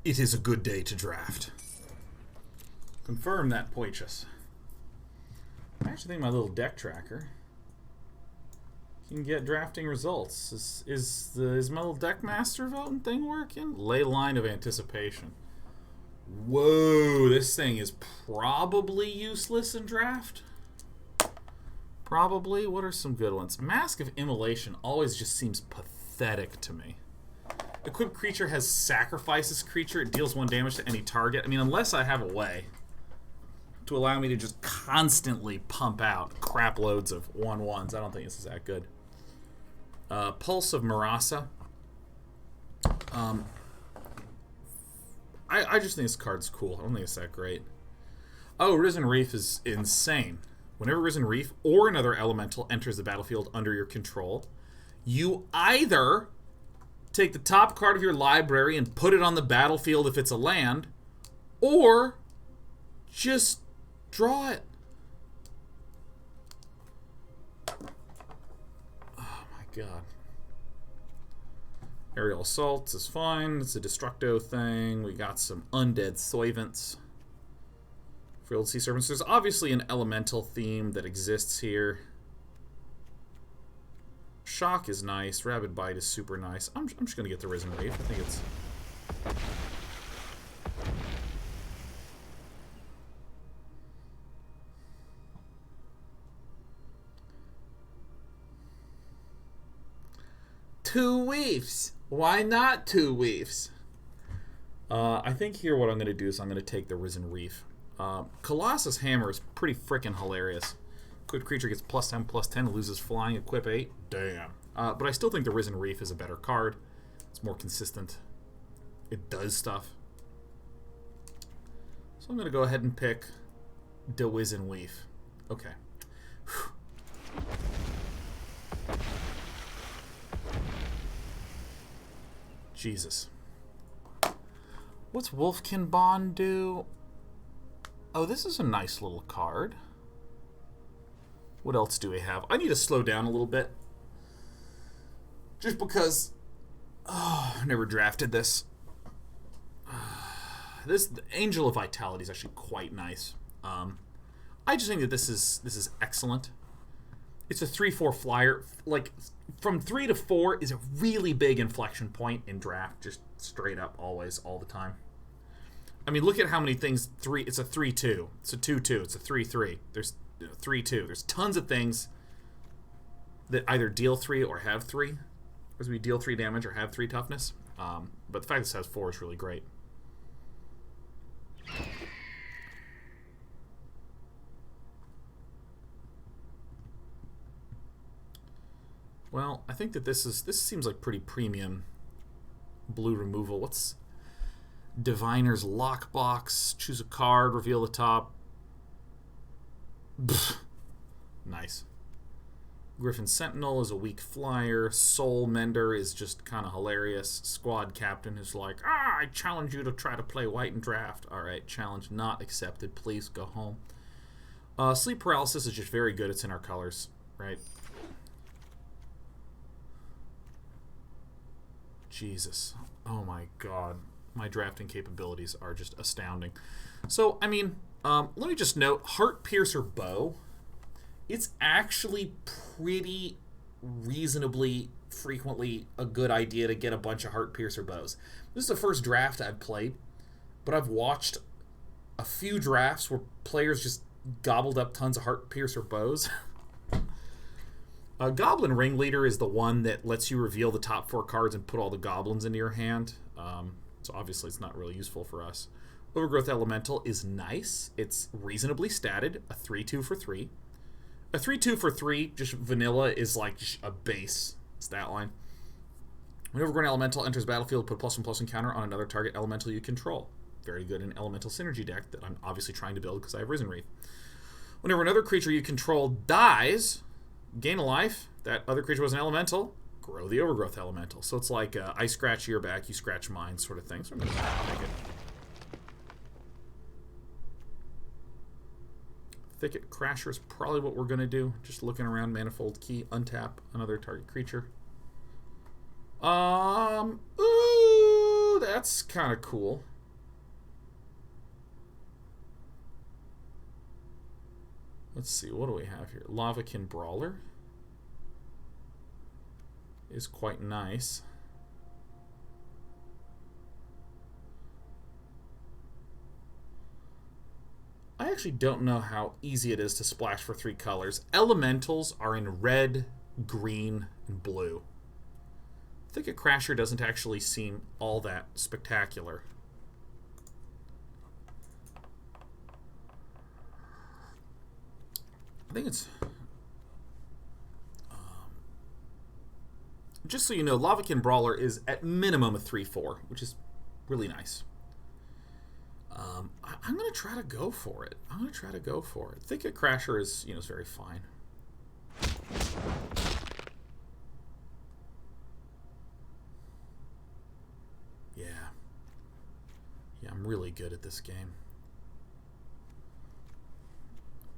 It is a good day to draft. Confirm that, Poitras. I actually think my little deck tracker can get drafting results. Is my little deck master voting thing working? Ley line of anticipation. Whoa, this thing is probably useless in draft. Probably. What are some good ones? Mask of Immolation always just seems pathetic to me. Equipped creature has sacrifices creature. It deals 1 damage to any target. I mean, unless I have a way to allow me to just constantly pump out crap loads of 1/1s, I don't think this is that good. Pulse of Marasa. I just think this card's cool. I don't think it's that great. Oh, Risen Reef is insane. Whenever Risen Reef or another elemental enters the battlefield under your control, you either take the top card of your library and put it on the battlefield if it's a land, or just draw it. Oh my god. Aerial Assaults is fine. It's a Destructo thing. We got some Undead Soivants. Frilled Sea Serpents. There's obviously an elemental theme that exists here. Shock is nice. Rabid Bite is super nice. I'm just going to get the Risen Reef. I think it's... Two Weaves. Why not 2 Weaves? I think here what I'm going to do is I'm going to take the Risen Reef. Colossus Hammer is pretty freaking hilarious. Equipped creature gets +10/+10, loses flying, equip 8. Damn. But I still think the Risen Reef is a better card. It's more consistent. It does stuff. So I'm going to go ahead and pick the Risen Reef. Okay. Jesus. What's Wolfkin Bond do? Oh, this is a nice little card. What else do we have? I need to slow down a little bit. Just because... Oh, I've never drafted this. This Angel of Vitality is actually quite nice. I just think that this is excellent. It's a 3/4 flyer. Like, from 3 to 4 is a really big inflection point in draft. Just straight up, always, all the time. I mean, look at how many things. It's a 3/2. It's a 2/2. It's a 3/3. There's 3/2. There's tons of things that either deal 3 or have 3. As we deal 3 damage or have 3 toughness. But the fact that this has 4 is really great. Well, I think that this seems like pretty premium blue removal. What's Diviner's Lockbox? Choose a card, reveal the top. Pfft. Nice. Griffin Sentinel is a weak flyer. Soul Mender is just kind of hilarious. Squad Captain is like, I challenge you to try to play white in draft. Alright, challenge not accepted. Please go home. Sleep Paralysis is just very good. It's in our colors, right? Jesus. Oh my god. My drafting capabilities are just astounding. So, I mean, let me just note, Heart Piercer Bow, it's actually pretty reasonably frequently a good idea to get a bunch of Heart Piercer Bows. This is the first draft I've played, but I've watched a few drafts where players just gobbled up tons of Heart Piercer Bows. Goblin Ringleader is the one that lets you reveal the top 4 cards and put all the goblins into your hand. So obviously it's not really useful for us. Overgrowth Elemental is nice. It's reasonably statted. A 3/2 for 3. A 3/2 for 3, just vanilla, is like just a base stat line. When Overgrown Elemental enters battlefield, put +1/+1 counter on another target elemental you control. Very good in Elemental Synergy deck that I'm obviously trying to build because I have Risen Reef. Whenever another creature you control dies, gain a life. That other creature was an elemental. Grow the Overgrowth Elemental. So it's like I scratch your back, you scratch mine sort of thing. So I'm going to take it. Thicket Crasher is probably what we're going to do. Just looking around, Manifold Key, untap another target creature. Ooh, that's kind of cool. Let's see, what do we have here? Lavakin Brawler is quite nice. I actually don't know how easy it is to splash for 3 colors. Elementals are in red, green, and blue. Thicket Crasher doesn't actually seem all that spectacular. I think it's... just so you know, Lavakin Brawler is at minimum a 3/4, which is really nice. I'm going to try to go for it. Thicket Crasher is, is very fine. Yeah. Yeah, I'm really good at this game.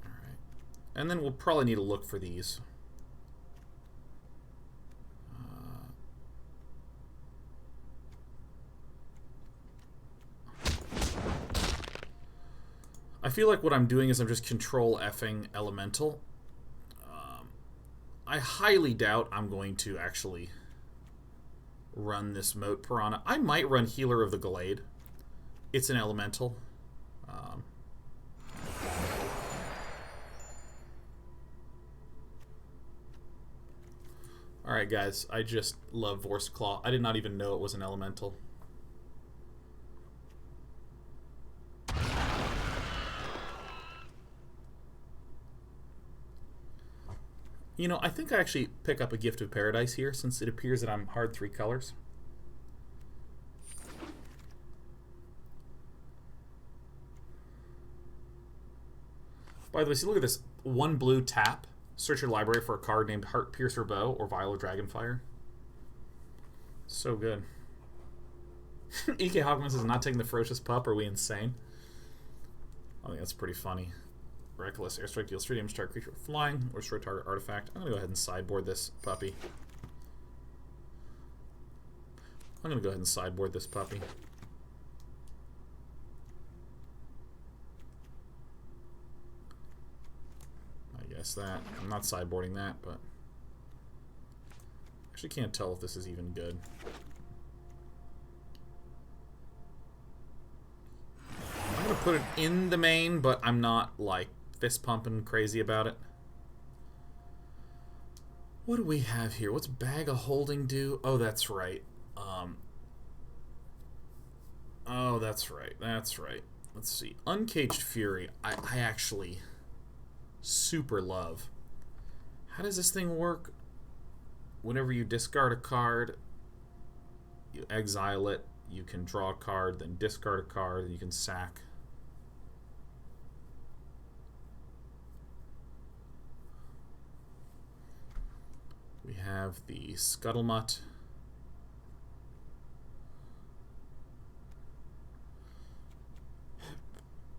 Alright. And then we'll probably need to look for these. I feel like what I'm doing is I'm just control-Fing Elemental. I highly doubt I'm going to actually run this Moat Piranha. I might run Healer of the Glade. It's an Elemental. Alright guys, I just love Vorst Claw. I did not even know it was an Elemental. You know, I think I actually pick up a Gift of Paradise here, since it appears that I'm hard 3 colors. By the way, see, look at this. 1 blue tap. Search your library for a card named Heart Piercer Bow or Vial of Dragonfire. So good. E.K. Hawkins is not taking the Ferocious Pup. Are we insane? I think that's pretty funny. Reckless. Airstrike deals 3 damage to target creature with flying or destroy target artifact. I'm going to go ahead and sideboard this puppy. I guess that. I'm not sideboarding that, but... actually can't tell if this is even good. I'm going to put it in the main, but I'm not, like, fist pumping crazy about it. What do we have here? What's Bag of Holding do? Oh, that's right. Oh, that's right. Let's see. Uncaged Fury, I actually super love. How does this thing work? Whenever you discard a card, you exile it, you can draw a card, then discard a card, and you can sack. We have the Scuttlemutt.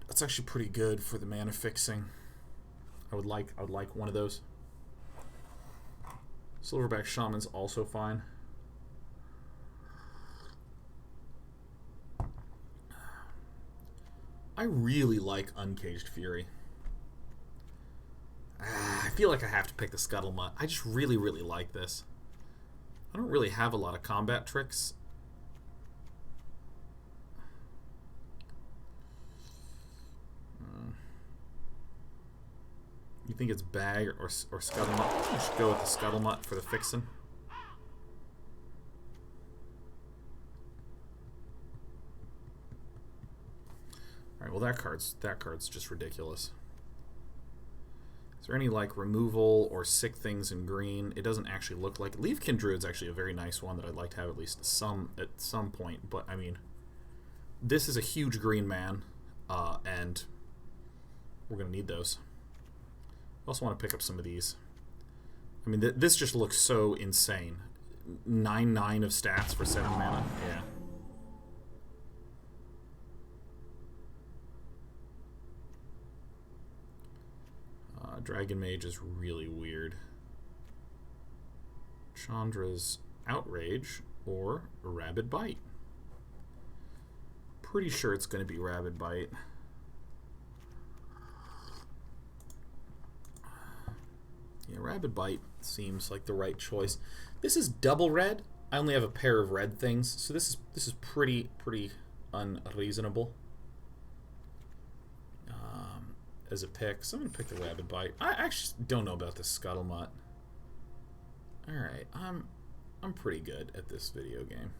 That's actually pretty good for the mana fixing. I would like one of those. Silverback Shaman's also fine. I really like Uncaged Fury. I feel like I have to pick the Scuttlemutt. I just really, really like this. I don't really have a lot of combat tricks. You think it's Bag or Scuttlemutt? I should go with the Scuttlemutt for the fixin'. Alright, well that card's just ridiculous. Is there any like removal or sick things in green? It doesn't actually look like it. Leafkin Druid's actually a very nice one that I'd like to have at least at some point, but I mean, this is a huge green man, and we're gonna need those. I also want to pick up some of these. I mean, this just looks so insane. 9/9 of stats for 7 mana. Yeah. Dragon Mage is really weird. Chandra's Outrage or Rabid Bite. Pretty sure it's going to be Rabid Bite. Rabid Bite seems like the right choice. This is double red. I only have a pair of red things, so this is pretty unreasonable as a pick. So I'm gonna pick the Rabid Bite. I actually don't know about the Scuttlemutt. All right, I'm pretty good at this video game.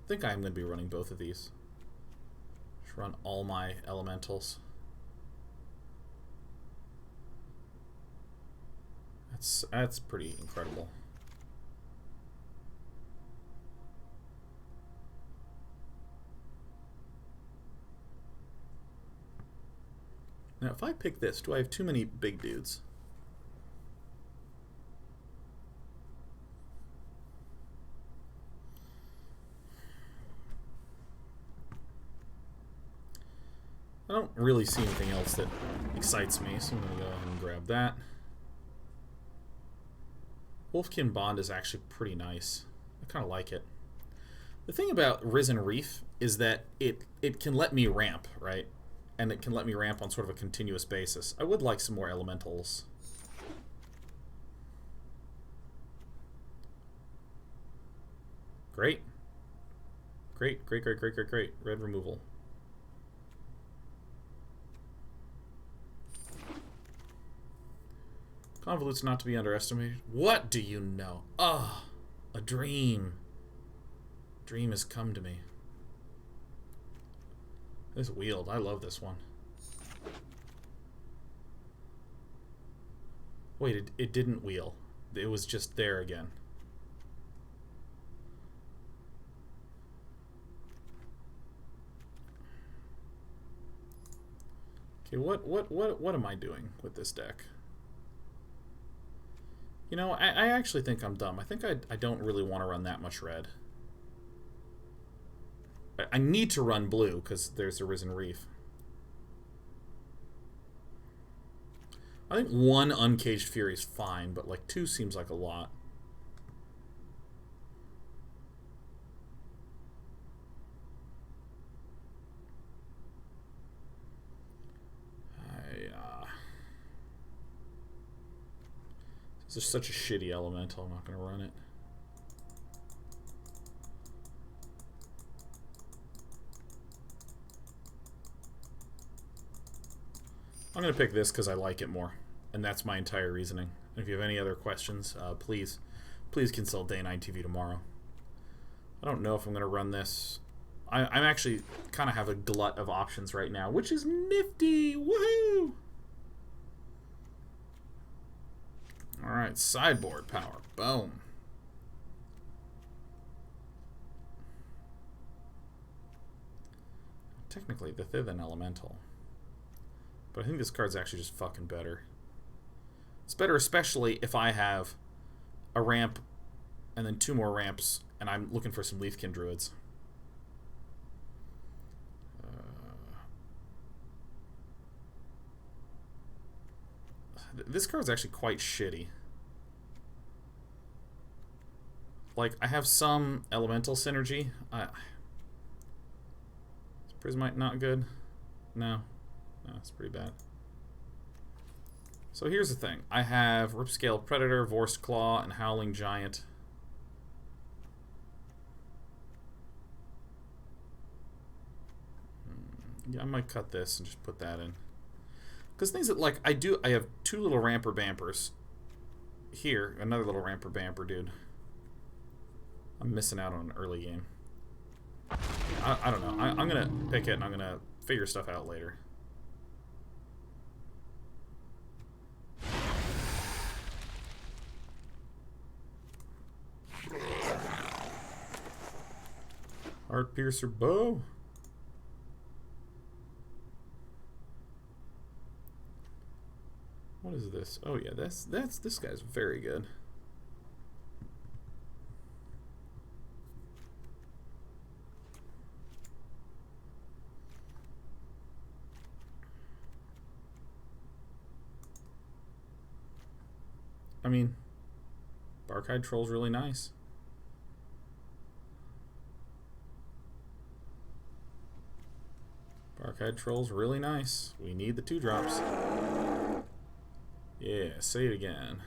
I think I'm gonna be running both of these. Just run all my elementals. That's pretty incredible. Now, if I pick this, do I have too many big dudes? I don't really see anything else that excites me, so I'm going to go ahead and grab that. Wolfkin Bond is actually pretty nice. I kind of like it. The thing about Risen Reef is that it can let me ramp, right? And it can let me ramp on sort of a continuous basis. I would like some more elementals. Great. Great. Red removal. Convolutes not to be underestimated. What do you know? Ah, a dream. Dream has come to me. This wheeled. I love this one. Wait, it didn't wheel. It was just there again. Okay, what am I doing with this deck? You know, I actually think I'm dumb. I think I don't really want to run that much red. I need to run blue because there's a Risen Reef. I think one Uncaged Fury is fine, but like 2 seems like a lot. This is such a shitty elemental, I'm not going to run it. I'm going to pick this because I like it more, and that's my entire reasoning. And if you have any other questions, please consult Day 9 TV tomorrow. I don't know if I'm going to run this. I'm actually kind of have a glut of options right now, which is nifty. Woohoo! All right, sideboard power. Boom. Technically, they're an elemental. But I think this card's actually just fucking better. It's better especially if I have a ramp and then 2 more ramps and I'm looking for some Leafkin Druids. This card's actually quite shitty. Like, I have some elemental synergy. Is Prismite not good? No. No, it's pretty bad. So here's the thing. I have Ripscale Predator, Vorst Claw, and Howling Giant. Yeah, I might cut this and just put that in. Because things that, like, I have 2 little Ramper Bampers. Here, another little Ramper Bamper, dude. I'm missing out on an early game. I don't know. I'm going to pick it and I'm going to figure stuff out later. Heart Piercer Bow. What is this? Oh yeah, this guy's very good. I mean, Barkhide Troll's really nice. Barkhide Troll's really nice. We need the 2 drops. Yeah, say it again.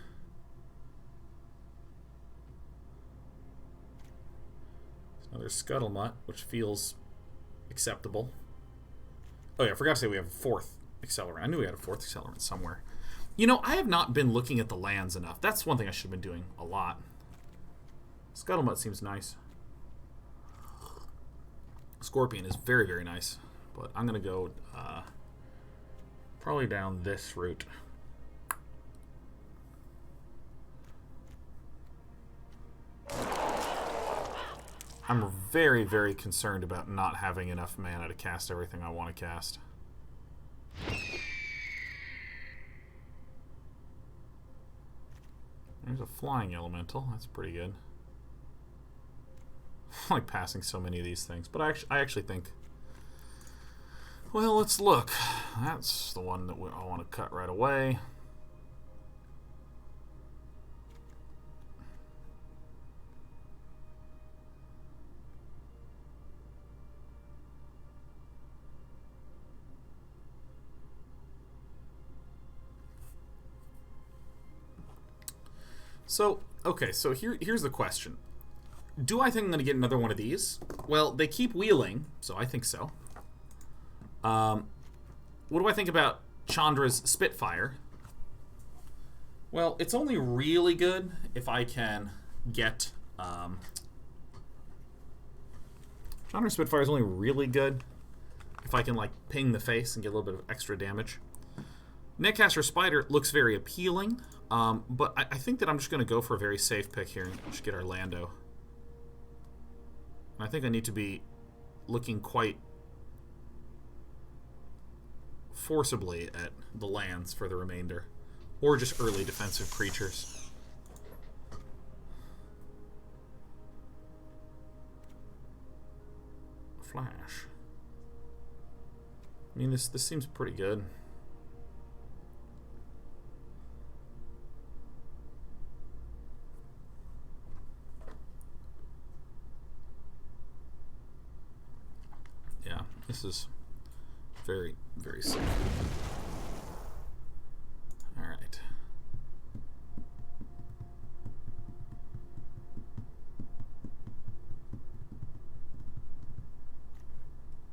Another Scuttlemutt, which feels acceptable. Oh yeah, I forgot to say we have a fourth accelerant. I knew we had a fourth accelerant somewhere. You know, I have not been looking at the lands enough. That's one thing I should have been doing a lot. Scuttlemutt seems nice. Scorpion is very, very nice. But I'm going to go probably down this route. I'm very, very concerned about not having enough mana to cast everything I want to cast. There's a flying elemental. That's pretty good. I like passing so many of these things. But I actually think... Well, let's look. That's the one that I want to cut right away. So, okay, so here's the question. Do I think I'm going to get another one of these? Well, they keep wheeling, so I think so. What do I think about Chandra's Spitfire? Well, it's only really good if I can get... Chandra's Spitfire is only really good if I can, like, ping the face and get a little bit of extra damage. Netcaster Spider looks very appealing, but I think that I'm just going to go for a very safe pick here and just get our Lando. And I think I need to be looking quite forcibly at the lands for the remainder, or just early defensive creatures. Flash. I mean, this seems pretty good. Yeah, this is very, very safe. All right.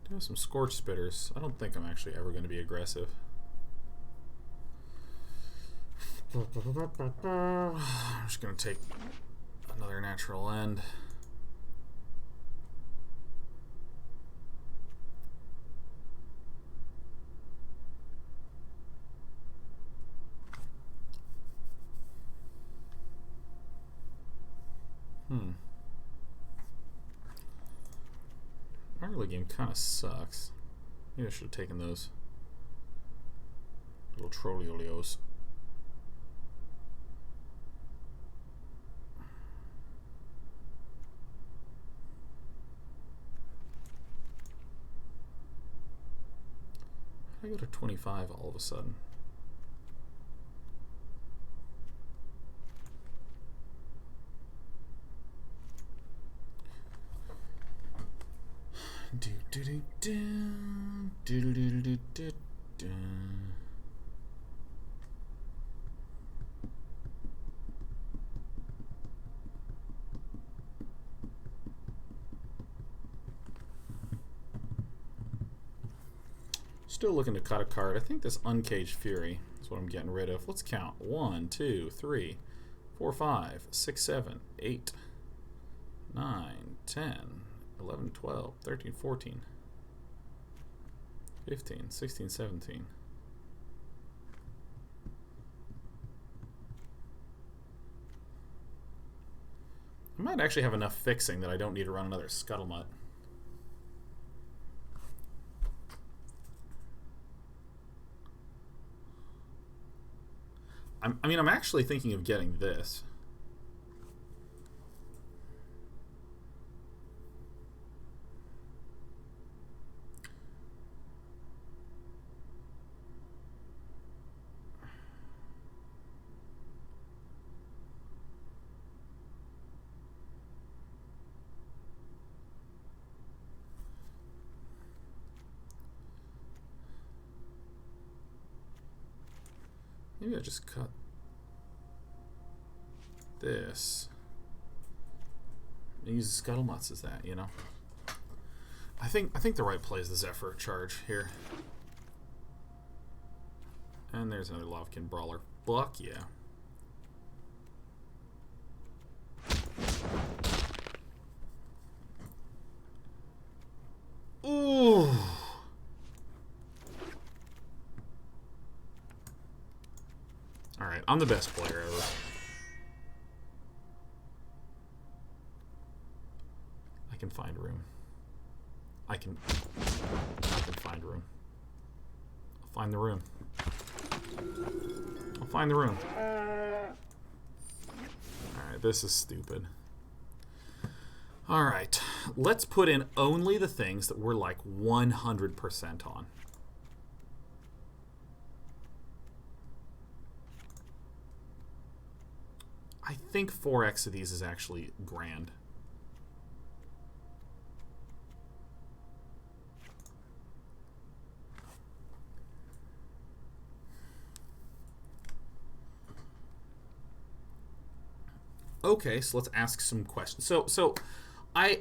Do have some Scorch Spitters. I don't think I'm actually ever going to be aggressive. I'm just going to take another natural end. Our early game kind of sucks. Maybe I should have taken those little Trolliolios. How did I go to 25 all of a sudden? Do do do do do do do do do do. Still looking to cut a card. I think this Uncaged Fury is what I'm getting rid of. Let's count. 1, 2, 3, 4, 5, 6, 7, 8, 9, 10, 11, 12, 13, 14, 15, 16, 17. I might actually have enough fixing that I don't need to run another Scuttlemutt. I mean, I'm actually thinking of getting this. Maybe I just cut this. use the Scuttlemutts as that, you know. I think the right play is the Zephyr charge here. And there's another Lovekin Brawler. Fuck yeah. Ooh. Alright, I'm the best player ever. I can find room. I can find room. I'll find the room. I'll find the room. Alright, this is stupid. Alright, let's put in only the things that we're like 100% on. I think 4x of these is actually grand. Okay, so let's ask some questions. So I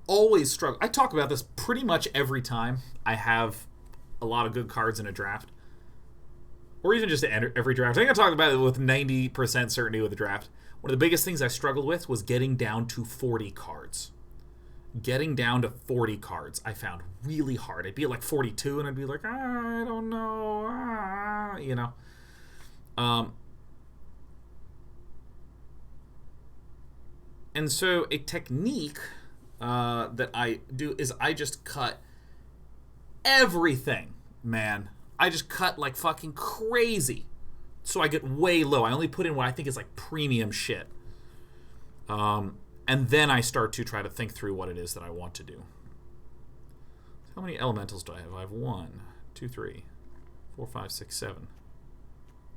always struggle. I talk about this pretty much every time I have a lot of good cards in a draft. Or even just every draft. I think I talk about it with 90% certainty with the draft. One of the biggest things I struggled with was getting down to 40 cards. Getting down to 40 cards I found really hard. I'd be at like 42 and I'd be like, I don't know, you know. And so a technique that I do is I just cut everything, man. I just cut like fucking crazy. So I get way low. I only put in what I think is like premium shit. And then I start to try to think through what it is that I want to do. How many elementals do I have? I have 1, 2, 3, 4, 5, 6, 7,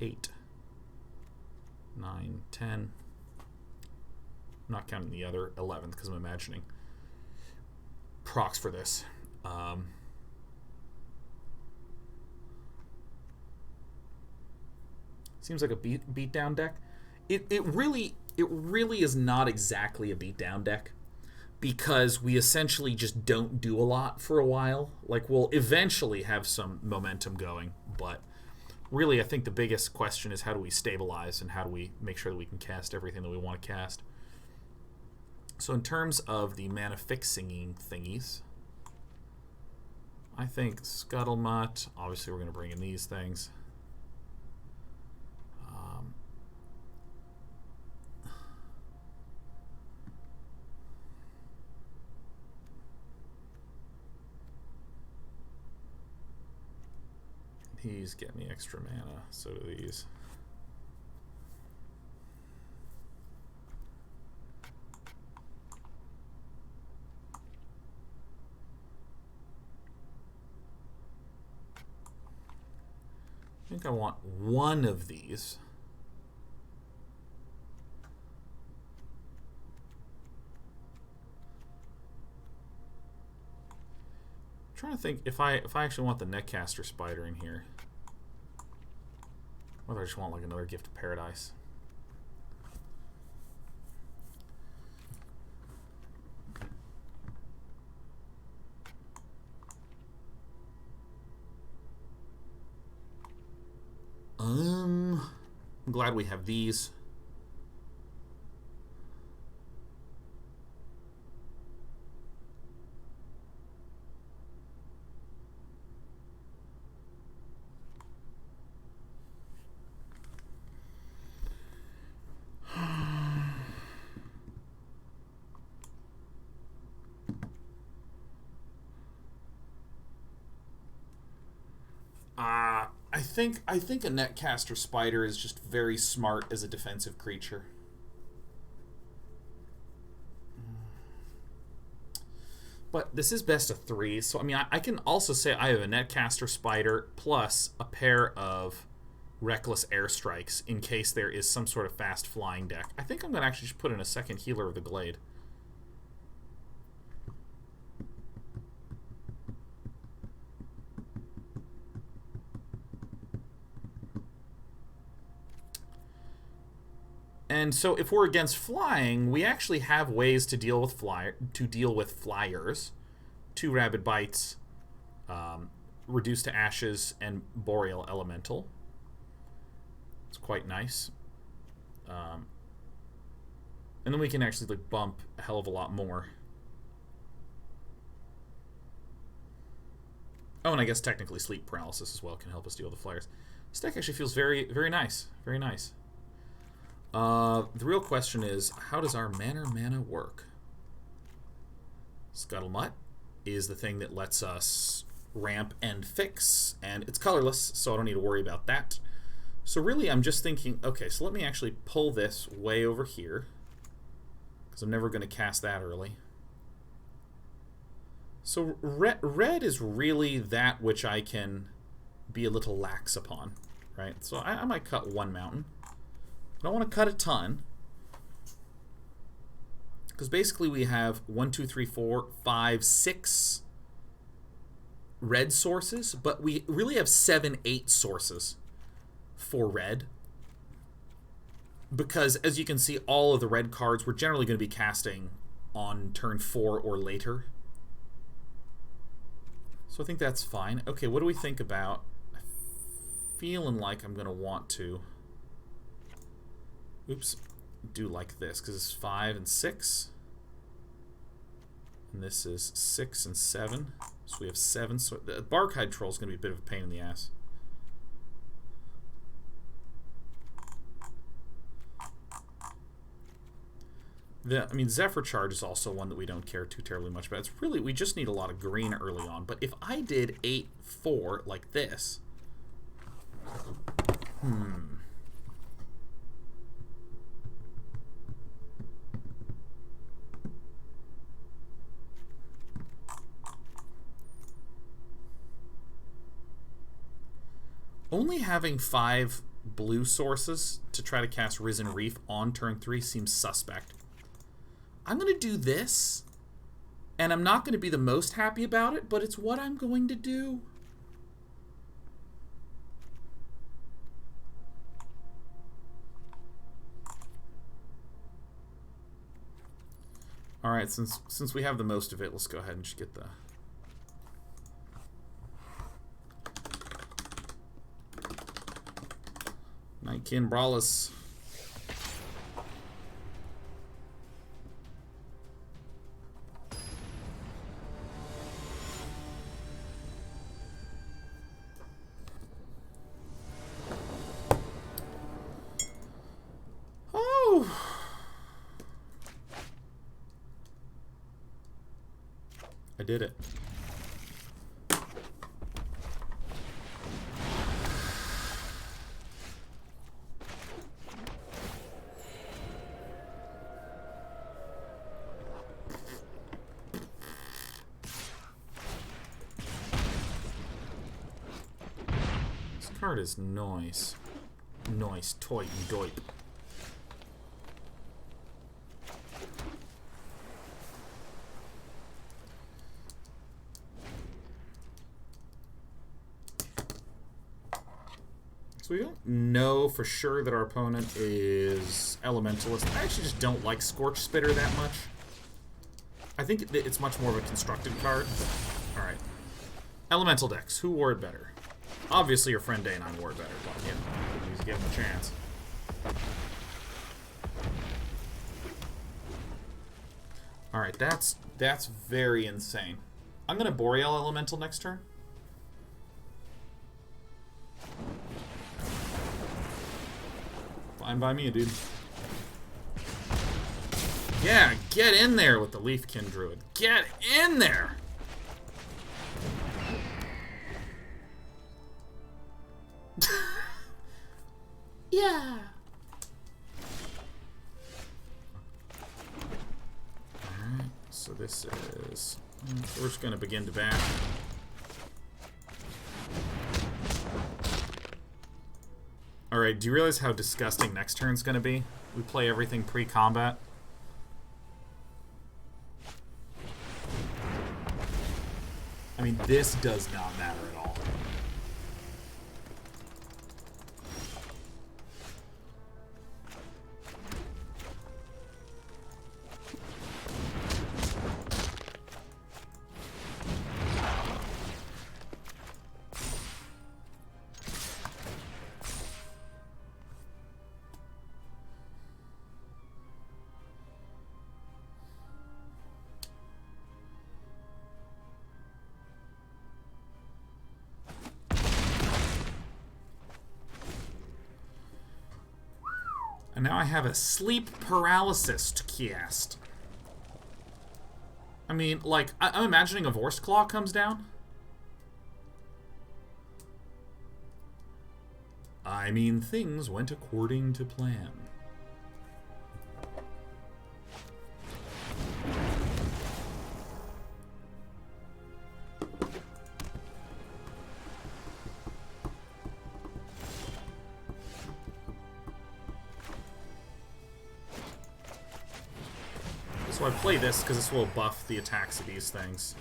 8, 9, 10. I'm not counting the other 11th because I'm imagining procs for this. Seems like a beatdown deck. It really is not exactly a beatdown deck because we essentially just don't do a lot for a while. Like, we'll eventually have some momentum going, but really I think the biggest question is how do we stabilize and how do we make sure that we can cast everything that we want to cast. So in terms of the mana fixing thingies, I think Scuttlemutt, obviously we're going to bring in these things. These get me extra mana, so do these. I think I want one of these. I'm trying to think if I actually want the Netcaster Spider in here. Or if I just want like another Gift of Paradise. I'm glad we have these. I think a Netcaster Spider is just very smart as a defensive creature. But this is best of 3, so I mean I can also say I have a Netcaster Spider plus a pair of Reckless Airstrikes in case there is some sort of fast flying deck. I think I'm going to actually just put in a second Healer of the Glade. And so if we're against flying, we actually have ways to deal with flyers. 2 Rabid Bites, Reduce to Ashes, and Boreal Elemental. It's quite nice. And then we can actually like bump a hell of a lot more. Oh, and I guess technically Sleep Paralysis as well can help us deal with the flyers. This deck actually feels very, very nice. Very nice. The real question is, how does our mana work? Scuttlemutt is the thing that lets us ramp and fix, and it's colorless, so I don't need to worry about that. So really, I'm just thinking, okay, so let me actually pull this way over here, because I'm never going to cast that early. So red is really that which I can be a little lax upon, right? So I might cut 1 mountain. I don't want to cut a ton, because basically we have 1, 2, 3, 4, 5, 6 red sources, but we really have 7, 8 sources for red. Because as you can see, all of the red cards we're generally going to be casting on turn 4 or later. So I think that's fine. Okay, what do we think about? I'm feeling like I'm going to want to... Oops. Do like this, because it's 5 and 6. And this is 6 and 7. So we have 7. So the Barkhide Troll is going to be a bit of a pain in the ass. I mean, Zephyr Charge is also one that we don't care too terribly much about. It's really, we just need a lot of green early on. But if I did 8-4 like this... Only having 5 blue sources to try to cast Risen Reef on turn 3 seems suspect. I'm going to do this, and I'm not going to be the most happy about it, but it's what I'm going to do. Alright, since we have the most of it, let's go ahead and just get the... Nightkin Brawlers. Oh! I did it. Card is nice. Nice, toy and doip. So we don't know for sure that our opponent is Elementalist. I actually just don't like Scorch Spitter that much. I think it's much more of a constructed card. Alright. Elemental decks. Who wore it better? Obviously, your friend Day and I wore it better, but you know, we need to give him a chance. Alright, that's very insane. I'm gonna Boreal Elemental next turn. Fine by me, dude. Yeah, get in there with the Leafkin Druid. Get in there! Yeah. Alright, so this is... We're just going to begin to bash. Alright, do you realize how disgusting next turn's going to be? We play everything pre-combat. I mean, this does not matter at all. And now I have a sleep paralysis to cast. I mean, like, I'm imagining a Vorst Claw comes down. I mean, things went according to plan. So I play this because this will buff the attacks of these things.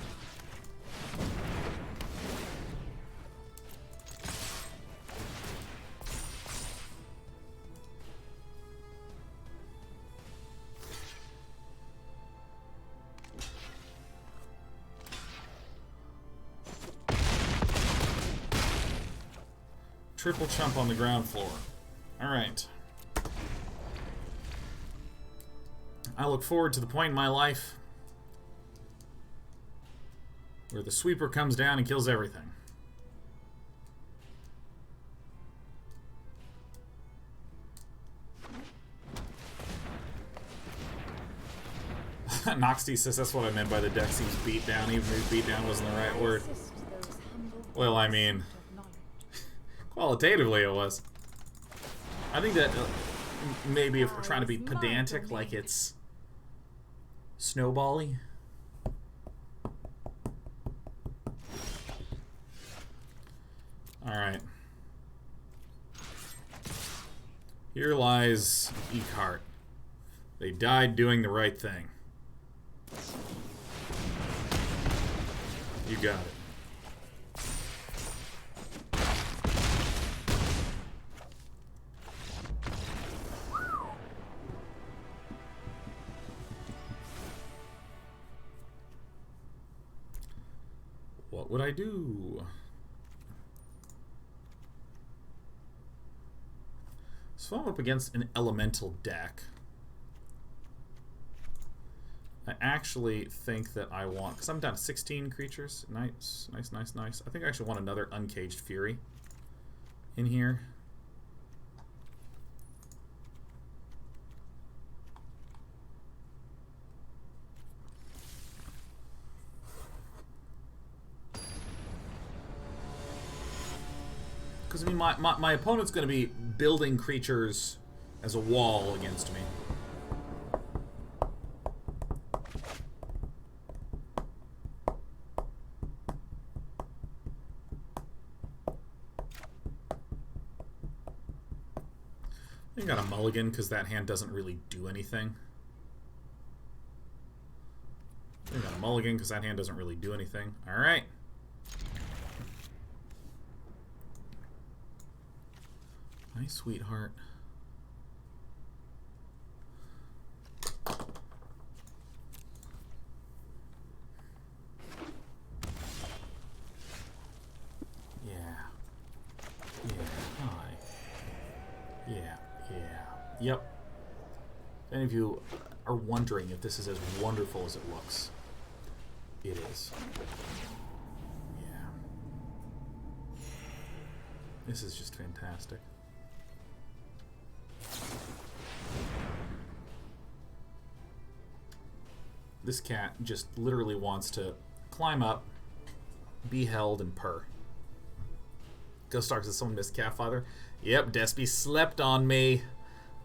Triple chump on the ground floor. Alright. I look forward to the point in my life where the sweeper comes down and kills everything. Noxty says that's what I meant by the deck seems beat down, even if beat down wasn't the right word. Well, I mean, qualitatively it was. I think that maybe if we're trying to be pedantic, like it's snowbally. Alright. Here lies Eckhart. They died doing the right thing. You got it. What would I do? So I'm up against an elemental deck. I actually think that I want, because I'm down to 16 creatures. Nice, nice, nice, nice. I think I actually want another Uncaged Fury in here. Because, I mean, my opponent's going to be building creatures as a wall against me. I got a mulligan because that hand doesn't really do anything. I got a mulligan because that hand doesn't really do anything. Alright. Hi, sweetheart. Yeah. Yeah, hi. Yeah, yeah. Yep. If any of you are wondering if this is as wonderful as it looks, it is. Yeah. This is just fantastic. This cat just literally wants to climb up, be held, and purr. Ghost Dark says someone missed Cat Father. Yep, Despy slept on me.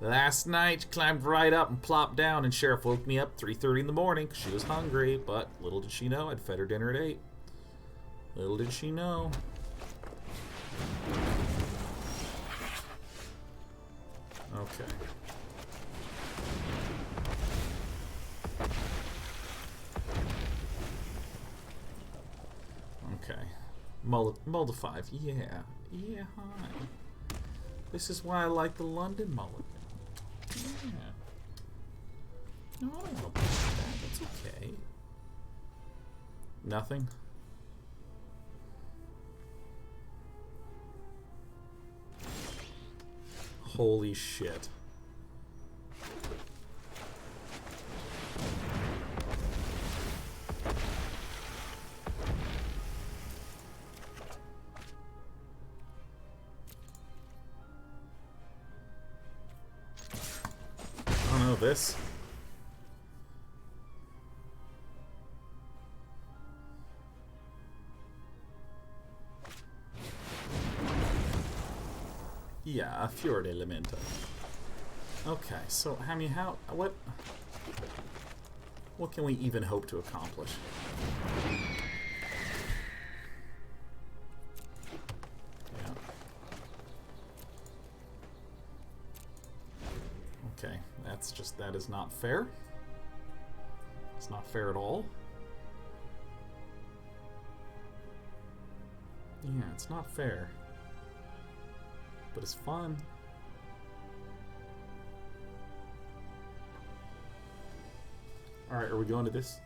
Last night, climbed right up and plopped down, and Sheriff woke me up 3:30 in the morning. She was hungry, but little did she know I'd fed her dinner at 8. Little did she know. Okay. Okay. Mull to 5. Yeah. Yeah, hi. This is why I like the London Mulligan. Yeah. No, I don't know about that. That's okay. Nothing? Holy shit. this. Yeah, a Temur Elementals. Okay, so I mean, what can we even hope to accomplish? Yeah. Okay, that is not fair. It's not fair at all. Yeah, it's not fair. But it's fun. Alright, are we going to this?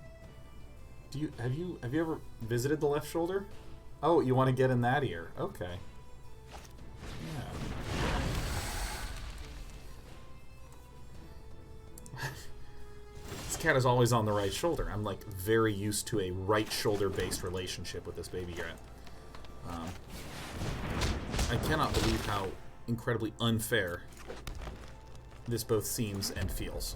Have you ever visited the left shoulder? Oh, you want to get in that ear. Okay. Yeah. This cat is always on the right shoulder. I'm like very used to a right shoulder based relationship with this baby rat. I cannot believe how incredibly unfair this both seems and feels.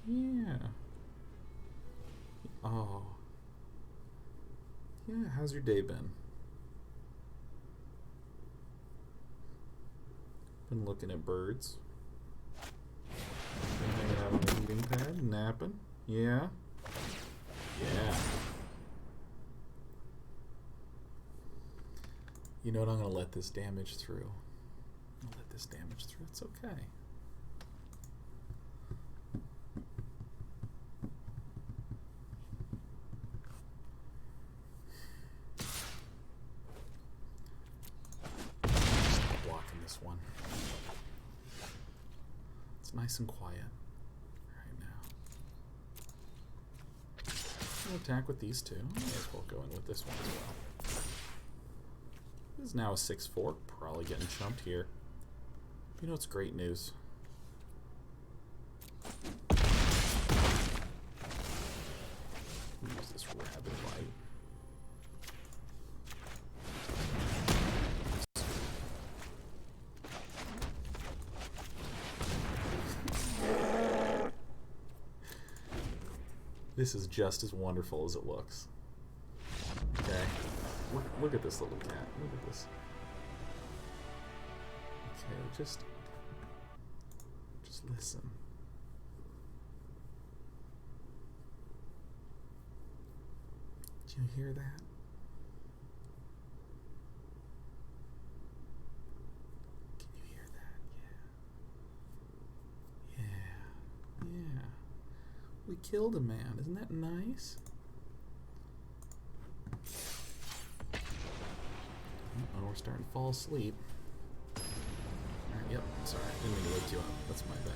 Yeah. Oh. Yeah, how's your day been? Been looking at birds. Been hanging out on the eating pad, napping. Yeah. Yeah. You know what? I'm going to let this damage through. I'll let this damage through. It's okay. One. It's nice and quiet right now. We'll attack with these two. May as well go in with this one as well. This is now a 6-4. Probably getting chumped here. You know it's great news. Use this rabbit bite. This is just as wonderful as it looks. Okay. Look at this little cat. Look at this. Okay, just listen. Did you hear that? Can you hear that? Yeah. Yeah. Yeah. We killed a man. Isn't that nice? Oh, we're starting to fall asleep. Alright, yep. Sorry, I didn't mean to wake you up. That's my bad.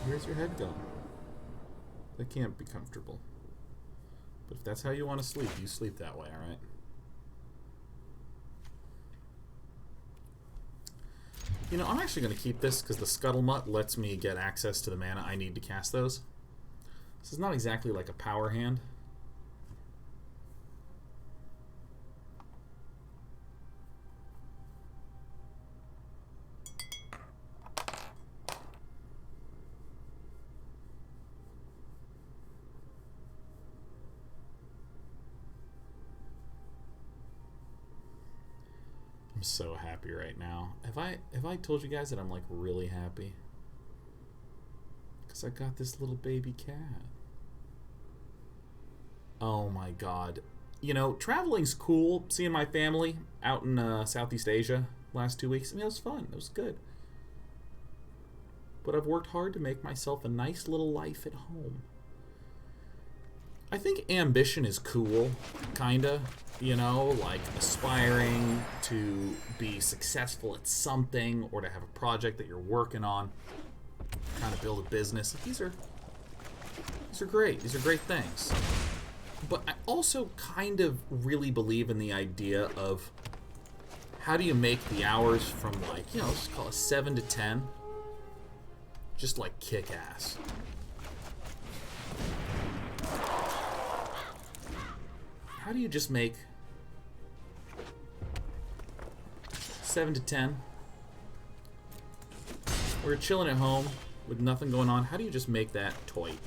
Where's your head gone? That can't be comfortable. But if that's how you want to sleep, you sleep that way, alright? You know, I'm actually going to keep this because the Scuttlemutt lets me get access to the mana I need to cast those. This is not exactly like a power hand. I'm so happy right now. Have I told you guys that I'm like really happy? Because I got this little baby cat. Oh my god. You know, traveling's cool. Seeing my family out in Southeast Asia last 2 weeks. I mean, it was fun. It was good. But I've worked hard to make myself a nice little life at home. I think ambition is cool, kinda, you know, like aspiring to be successful at something or to have a project that you're working on, kind of build a business. These are great. These are great things. But I also kind of really believe in the idea of how do you make the hours from, like, you know, let's call it 7 to 10, just like kick ass. How do you just make 7 to 10? We're chilling at home with nothing going on. How do you just make that toit?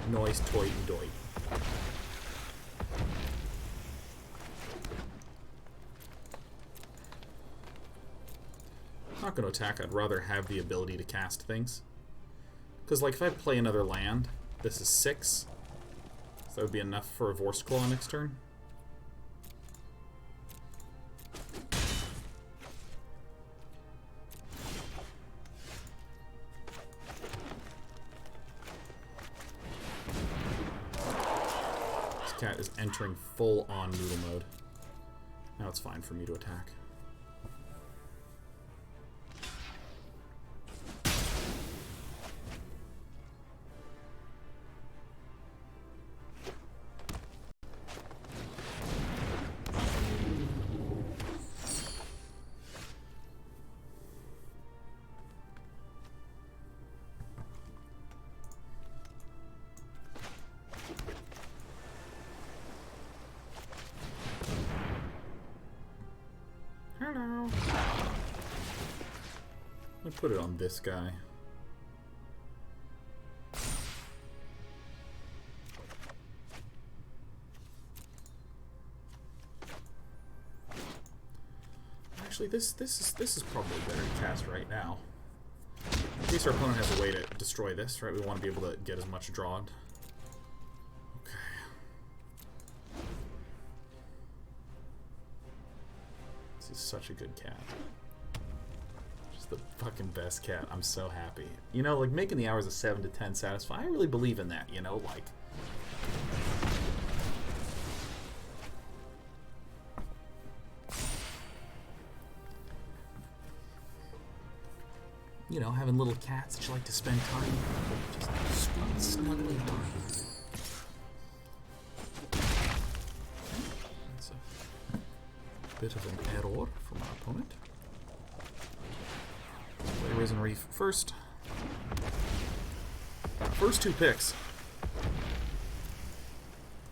Noise, toit, and doit. I'm not going to attack. I'd rather have the ability to cast things. Because, like, if I play another land, this is 6. So that would be enough for a Vorst Claw next turn. This cat is entering full-on noodle mode. Now it's fine for me to attack. Hello. I'll put it on this guy. Actually, this is probably better to cast right now. In case our opponent has a way to destroy this, right? We want to be able to get as much drawed. This is such a good cat. Just the fucking best cat. I'm so happy. You know, like, making the hours of 7 to 10 satisfying, I really believe in that, you know, like... You know, having little cats that you like to spend time with. Just sweet, snuggly time. Bit of an error from our opponent. Play Risen Reef first. First 2 picks.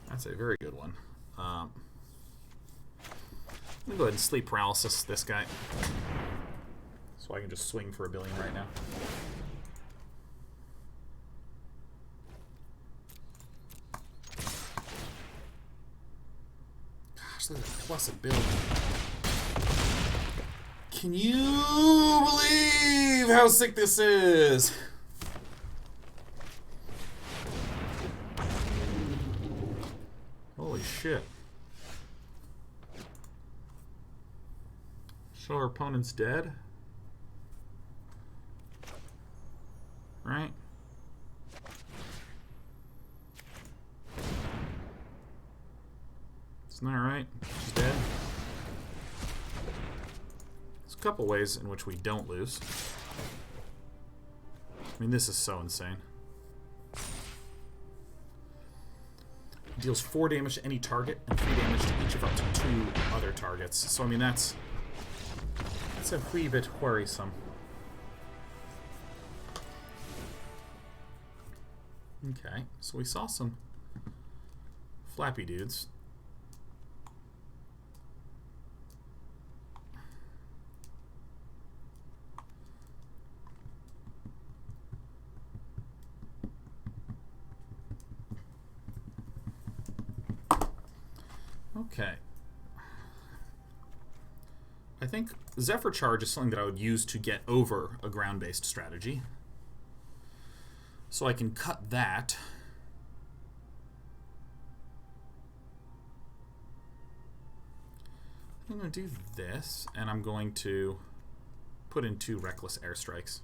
That's a very good one. I'm gonna go ahead and sleep paralysis this guy, so I can just swing for $1 billion right now. Gosh, look at that, plus $1 billion. Can you believe how sick this is? Holy shit. So our opponent's dead? Right? Isn't that right? She's dead. There's a couple ways in which we don't lose. I mean, this is so insane. Deals 4 damage to any target and 3 damage to each of up to 2 other targets. So, I mean, that's a wee bit worrisome. Okay, so we saw some flappy dudes. Okay. I think Zephyr Charge is something that I would use to get over a ground-based strategy. So I can cut that. I'm going to do this, and I'm going to put in 2 Reckless Airstrikes.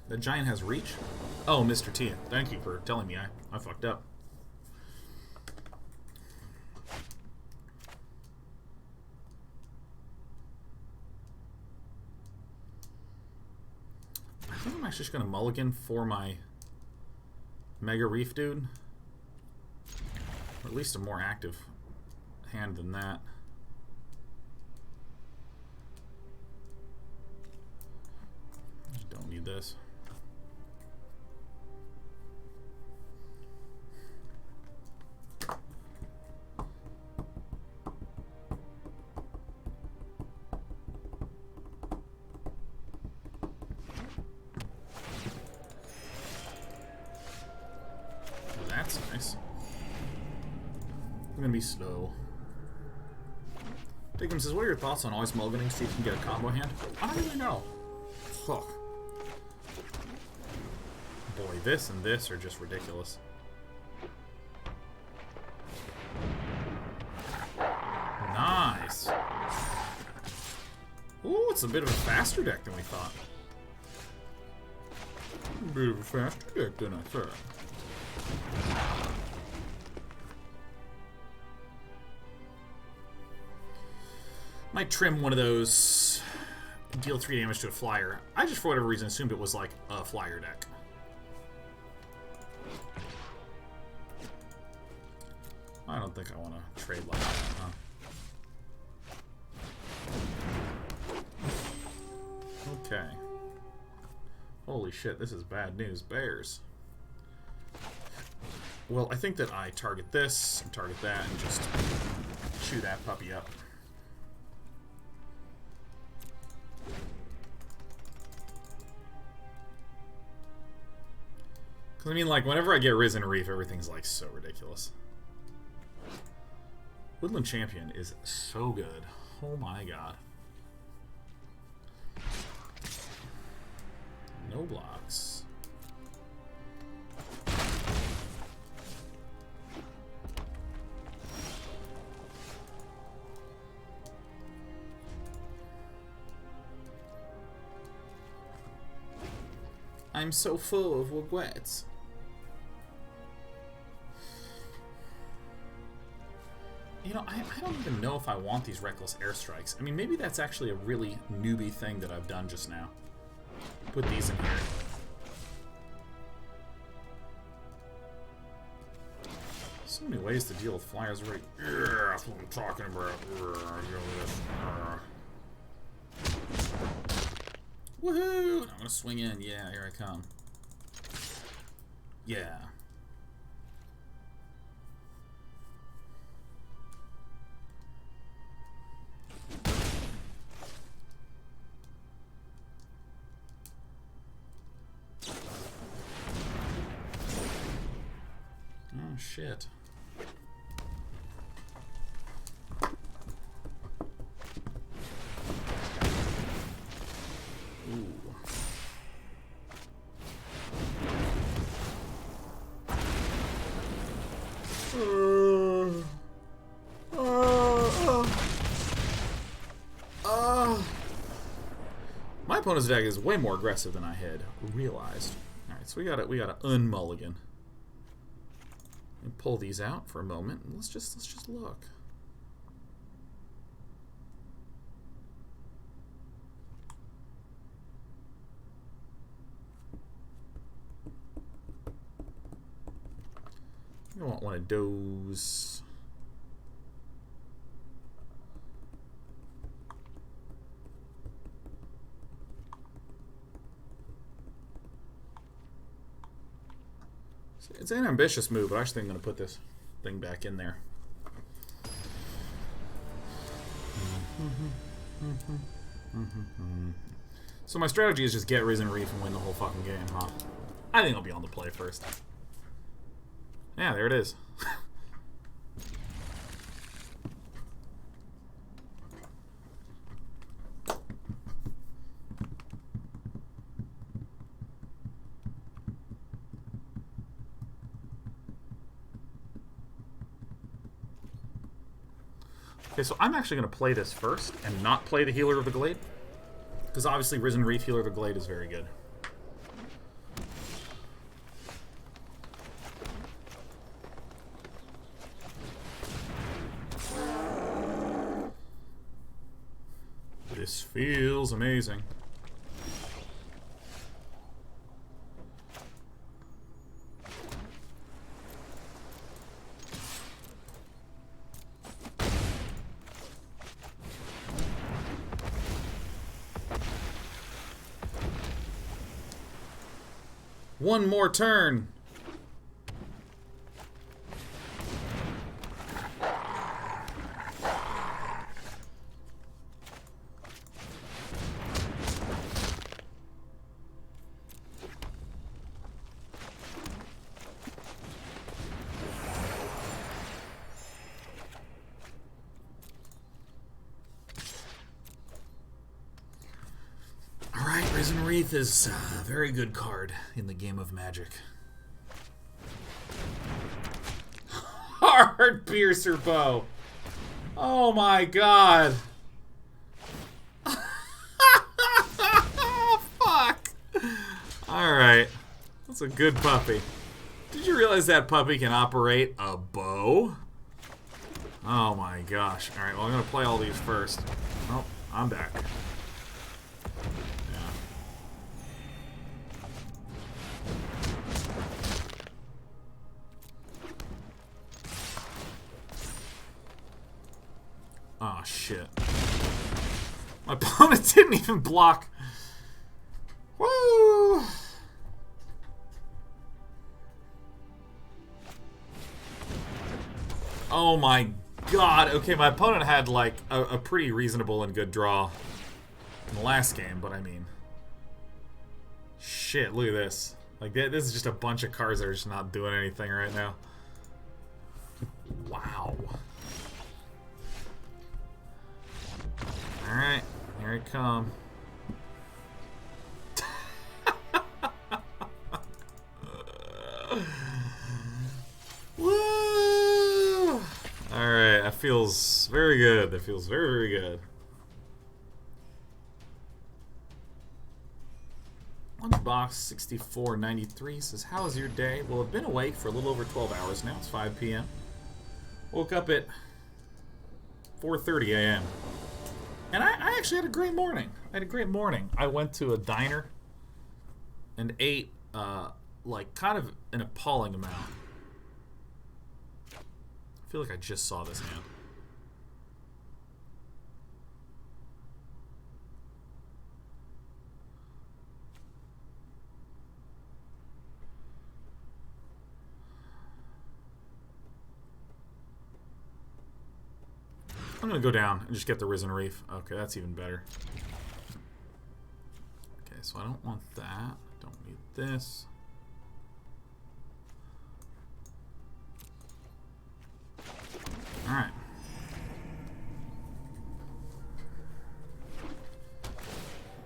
The giant has reach? Oh, Mr. T, thank you for telling me I fucked up. actually just going to mulligan for my Mega Reef dude. Or at least a more active hand than that. Just don't need this. That's nice. I'm gonna be slow. Diggum says, what are your thoughts on always mulliganing so you can get a combo hand? I don't really know. Fuck. Boy, this and this are just ridiculous. Nice. Ooh, it's a bit of a faster deck than we thought. A bit of a faster deck than I thought. Might trim one of those, deal 3 damage to a flyer. I just, for whatever reason, assumed it was like a flyer deck. I don't think I want to trade like that, huh? Okay. Holy shit, this is bad news. Bears. Well, I think that I target this and target that and just chew that puppy up. Because, I mean, like, whenever I get Risen Reef, everything's, like, so ridiculous. Woodland Champion is so good. Oh, my God. No blocks. I'm so full of regrets. You know, I don't even know if I want these Reckless Airstrikes. I mean, maybe that's actually a really newbie thing that I've done just now. Put these in here. So many ways to deal with flyers, right? Yeah, that's what I'm talking about. Woohoo! I'm gonna swing in. Yeah, here I come. Yeah. Oh, shit. My opponent's deck is way more aggressive than I had realized. Alright, so we gotta unmulligan. And pull these out for a moment and let's just look. I want one of those. It's an ambitious move, but I actually think I'm going to put this thing back in there. So my strategy is just get Risen Reef and win the whole fucking game, huh? I think I'll be on the play first. Yeah, there it is. Okay, so I'm actually going to play this first and not play the Healer of the Glade. Because obviously Risen Reef Healer of the Glade is very good. This feels amazing. One more turn. Alright, Risen Wreath is a very good card in the game of Magic. Heart Piercer Bow. Oh my god. Fuck. Alright. That's a good puppy. Did you realize that puppy can operate a bow? Oh my gosh. Alright, well I'm going to play all these first. Oh, I'm back. Oh, shit. My opponent didn't even block. Woo! Oh my god. Okay, my opponent had, like, a pretty reasonable and good draw in the last game, but I mean... Shit, look at this. Like, this is just a bunch of cards that are just not doing anything right now. Wow. Alright, here it come. Woo! Alright, that feels very good. That feels very, very good. Lunchbox 6493 says, how was your day? Well, I've been awake for a little over 12 hours now. It's 5 p.m. Woke up at 4:30 a.m. And I actually had a great morning. I had a great morning. I went to a diner and ate, like, kind of an appalling amount. I feel like I just saw this hand. I'm gonna go down and just get the Risen Reef. Okay, that's even better. Okay, so I don't want that. I don't need this. Alright.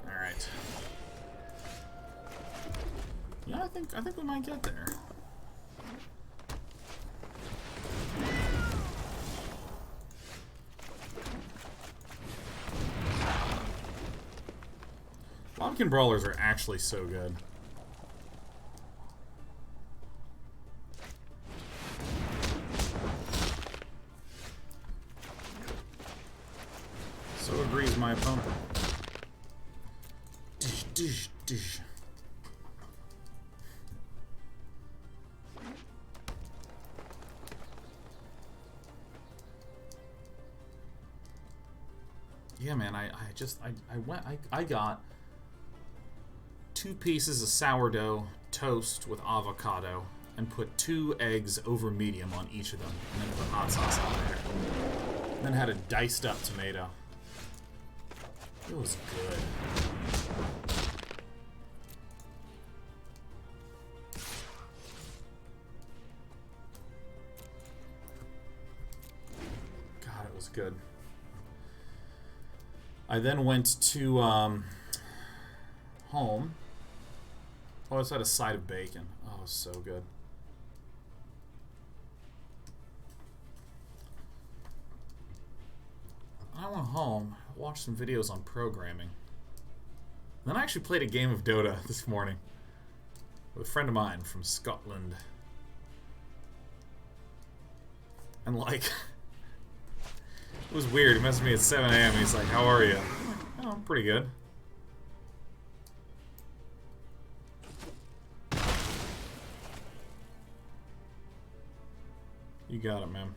Alright. Yeah, I think we might get there. Pumpkin Brawlers are actually so good. So agrees my opponent. Dish, dish, dish. Yeah, man, I got 2 pieces of sourdough toast with avocado and put 2 eggs over medium on each of them, and then put hot sauce on there. And then had a diced up tomato. It was good. God, it was good. I then went to home. Oh, it's had a side of bacon. Oh, so good. I went home, watched some videos on programming. Then I actually played a game of Dota this morning with a friend of mine from Scotland. And like, it was weird. He messaged me at 7 a.m. He's like, how are you? I'm like, oh, I'm pretty good. You got it, man.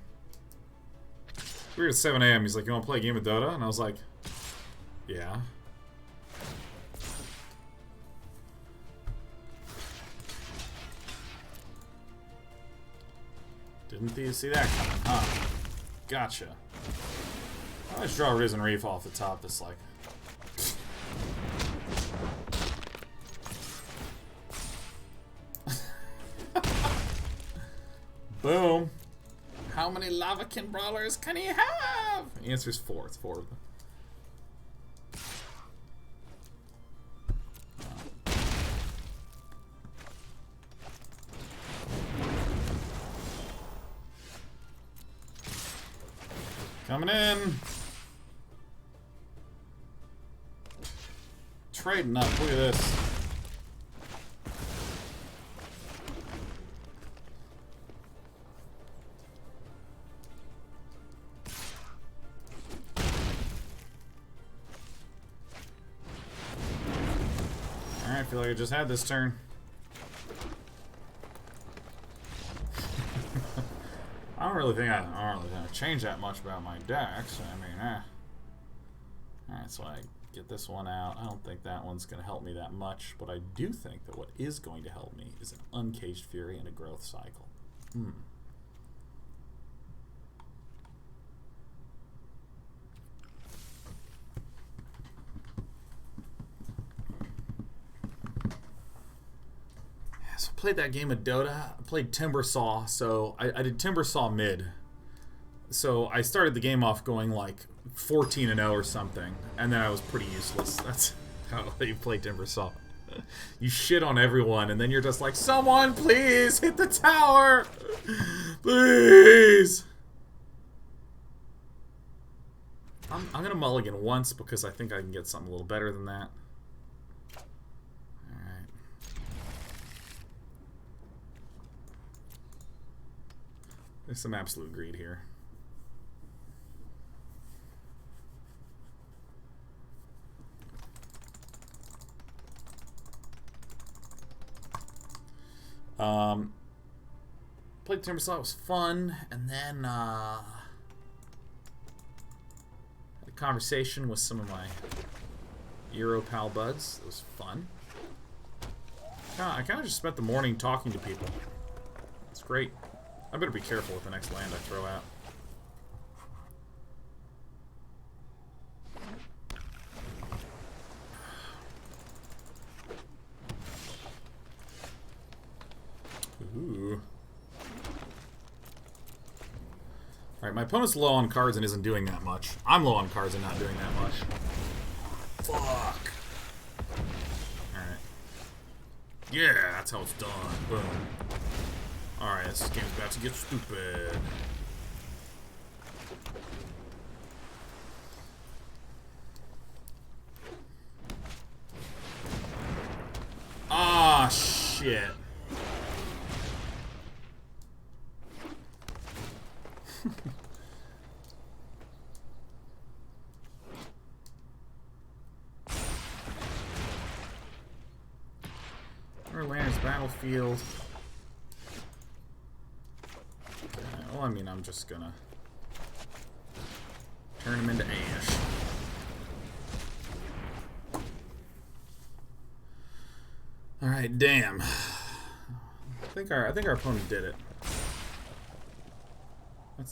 We were at 7 a.m. He's like, you want to play a game of Dota? And I was like, yeah. Didn't you see that coming, huh? Gotcha. I'll just draw a Risen Reef off the top this, like... Boom. How many Lavakin Brawlers can he have? The answer is 4. It's 4 of them. Coming in. Trading up. Look at this. Alright, I feel like I just had this turn. I don't really think I change that much about my decks. I mean, Alright, so I get this one out. I don't think that one's going to help me that much, but I do think that what is going to help me is an Uncaged Fury and a Growth Cycle. So I played that game of Dota. I played Timbersaw, so I did Timbersaw mid. So I started the game off going like 14-0 or something, and then I was pretty useless. That's how you play Timbersaw. You shit on everyone, and then you're just like, someone please hit the tower! Please! I'm gonna mulligan once because I think I can get something a little better than that. Alright. There's some absolute greed here. Played Timbersaw, it was fun, and then had a conversation with some of my Euro pal buds. It was fun. I kind of just spent the morning talking to people. It's great. I better be careful with the next land I throw out. Ooh. Alright, my opponent's low on cards and isn't doing that much. I'm low on cards and not doing that much. Fuck. Alright. Yeah, that's how it's done. Boom. Alright, this game's about to get stupid. Ah, shit. Land's battlefield. Well, I mean, I'm just gonna turn him into ash. All right, damn. I think our opponent did it.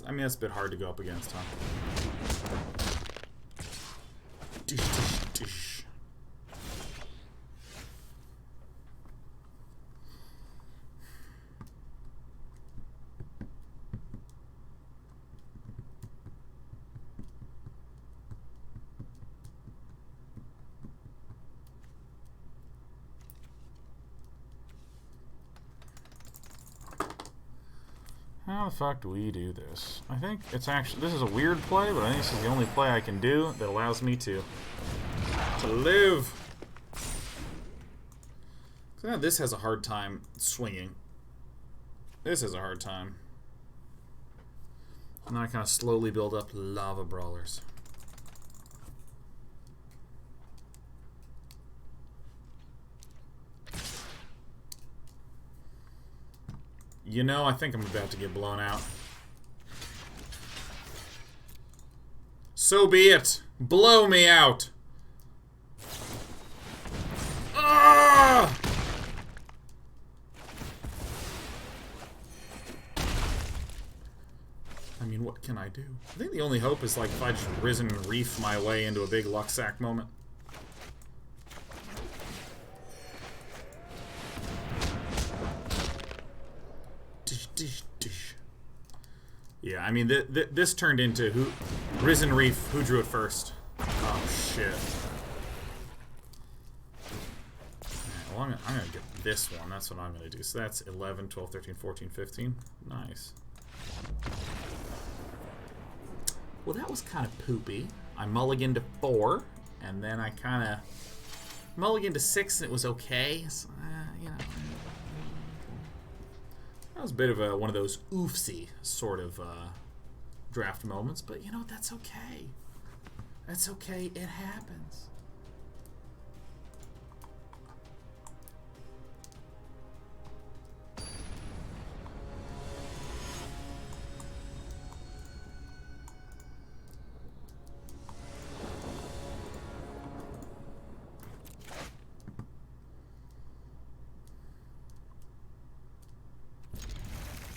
I mean, that's a bit hard to go up against, huh? Dish, dish, dish. How the fuck do we do this? I think it's actually... This is a weird play, but I think this is the only play I can do that allows me to live. So now this has a hard time swinging. This has a hard time. And then I kind of slowly build up lava brawlers. You know, I think I'm about to get blown out. So be it. Blow me out. Ah! I mean, what can I do? I think the only hope is, like, if I just Risen Reef my way into a big luck sack moment. Dish, dish, dish. Yeah, I mean, this turned into Risen Reef, who drew it first? Oh, shit. Well, I'm gonna get this one. That's what I'm gonna do. So that's 11, 12, 13, 14, 15. Nice. Well, that was kind of poopy. I mulliganed to 4, and then I kind of mulliganed to 6, and it was okay. So, you know, that was a bit of one of those oofsy sort of draft moments, but you know, that's okay. That's okay. It happens.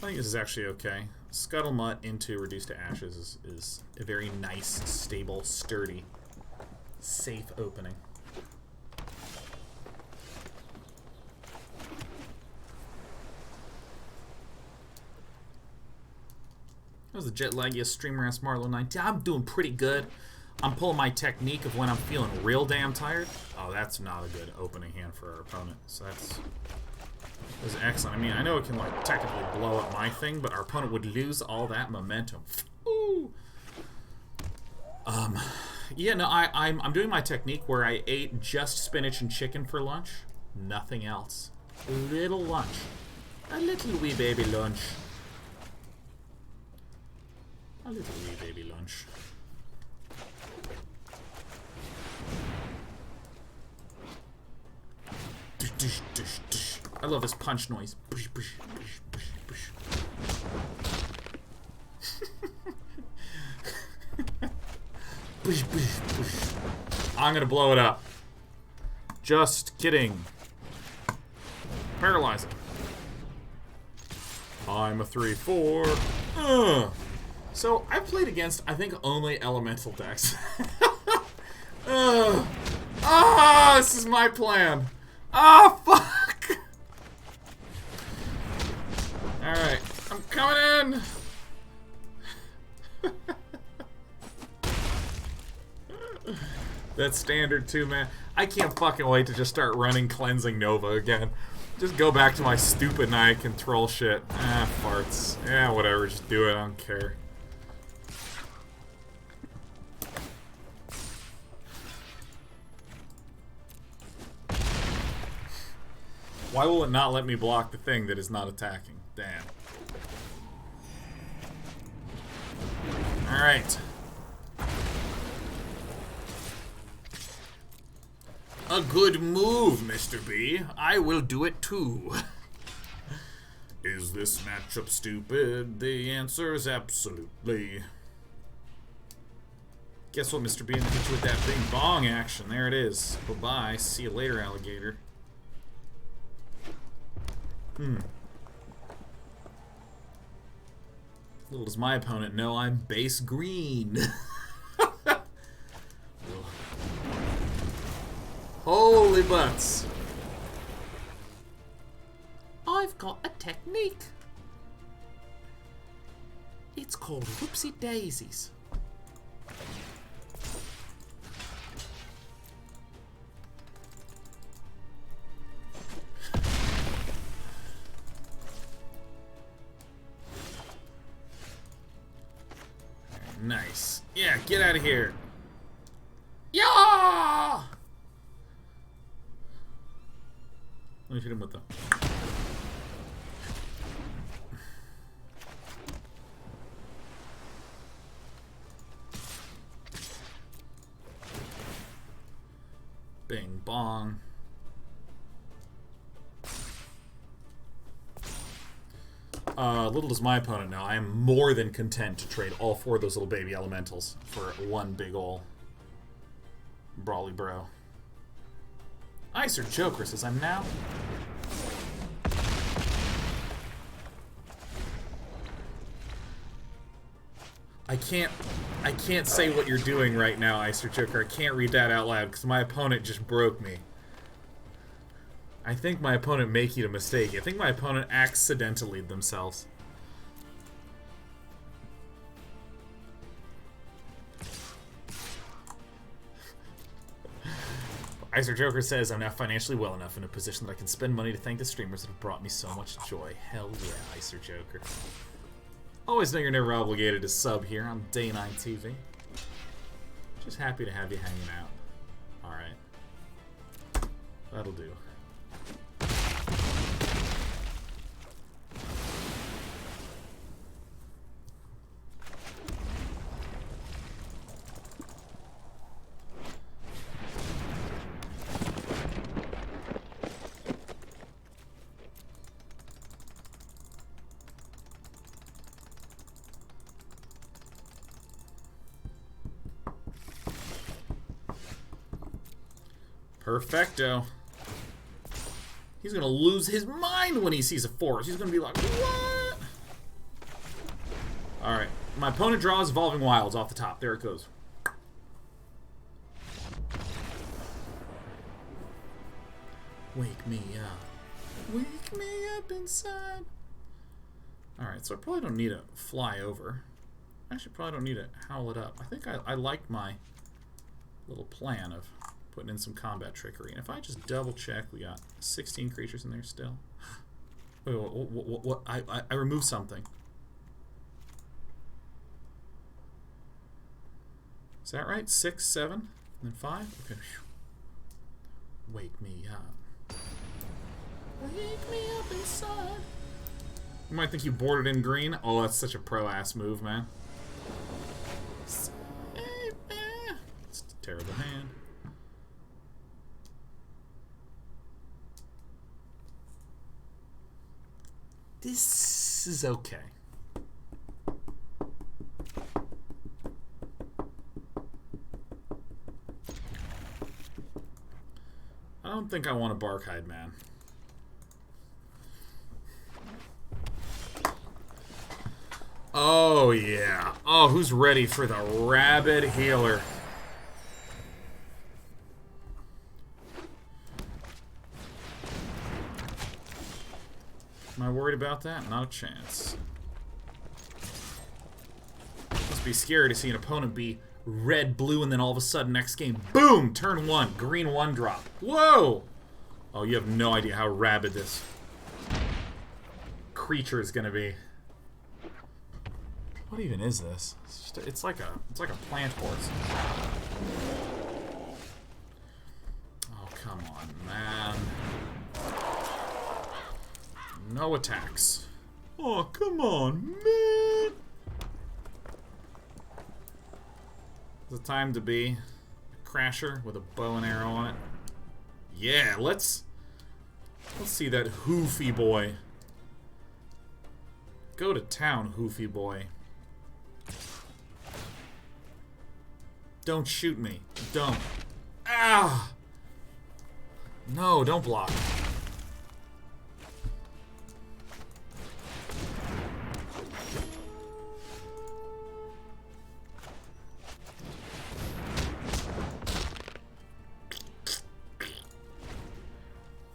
I think this is actually okay. Scuttlemutt into Reduced to Ashes is a very nice, stable, sturdy, safe opening. That was the jet laggiest streamer ass Marlo 19. I'm doing pretty good. I'm pulling my technique of when I'm feeling real damn tired. Oh, that's not a good opening hand for our opponent. So that's excellent. I mean, I know it can like technically blow up my thing, but our opponent would lose all that momentum. Ooh. Yeah, no, I'm doing my technique where I ate just spinach and chicken for lunch, nothing else. A little lunch, a little wee baby lunch, a little wee baby lunch. Dish, dish, dish, dish. I love his punch noise. Bush, bush, bush, bush, bush. Bush, bush, bush. I'm gonna blow it up. Just kidding. Paralyze it. I'm a 3/4. So I've played against, I think, only elemental decks. This is my plan. Fuck! Alright, I'm coming in! That's standard too, man. I can't fucking wait to just start running Cleansing Nova again. Just go back to my stupid night control shit. Farts. Yeah, whatever, just do it, I don't care. Why will it not let me block the thing that is not attacking? Damn. Alright. A good move, Mr. B. I will do it too. Is this matchup stupid? The answer is absolutely. Guess what, Mr. B? I'm gonna hit you with that bing bong action. There it is. Bye-bye. See you later, alligator. Little does my opponent know I'm base green. Holy butts. I've got a technique. It's called Whoopsie Daisies. Nice. Yeah, get out of here. Yeah! Let me hit him with the... Bing bong. Little does my opponent know, I am more than content to trade all 4 of those little baby elementals for one big ol' brawly bro. Icer Joker says I'm now. I can't say what you're doing right now, Icer Joker. I can't read that out loud because my opponent just broke me. I think my opponent making a mistake. I think my opponent accidentally themselves. Icer Joker says, I'm now financially well enough in a position that I can spend money to thank the streamers that have brought me so much joy. Hell yeah, Icer Joker. Always know you're never obligated to sub here on Day 9 TV. Just happy to have you hanging out. Alright. That'll do. Perfecto. He's gonna lose his mind when he sees a forest. He's gonna be like, what? Alright. My opponent draws Evolving Wilds off the top. There it goes. Wake me up. Wake me up inside. Alright, so I probably don't need to fly over. Actually, probably don't need to howl it up. I think I like my little plan of putting in some combat trickery. And if I just double check, we got 16 creatures in there still. Wait, what? I removed something. Is that right? 6, 7, and then 5? Okay. Wake me up. Wake me up inside. You might think you boarded in green. Oh, that's such a pro-ass move, man. Save me. It's a terrible hand. This is okay. I don't think I want a Barkhide Man. Oh, yeah. Oh, who's ready for the Rabid Healer? Am I worried about that? Not a chance. Must be scary to see an opponent be red, blue, and then all of a sudden next game, boom! Turn 1, green 1-drop. Whoa! Oh, you have no idea how rabid this creature is gonna be. What even is this? It's like a plant horse. Oh, come on, man. No attacks. Oh, come on, man. Is it time to be a crasher with a bow and arrow on it? Yeah, let's see that hoofy boy. Go to town, hoofy boy. Don't shoot me. Don't. Ah! No, don't block.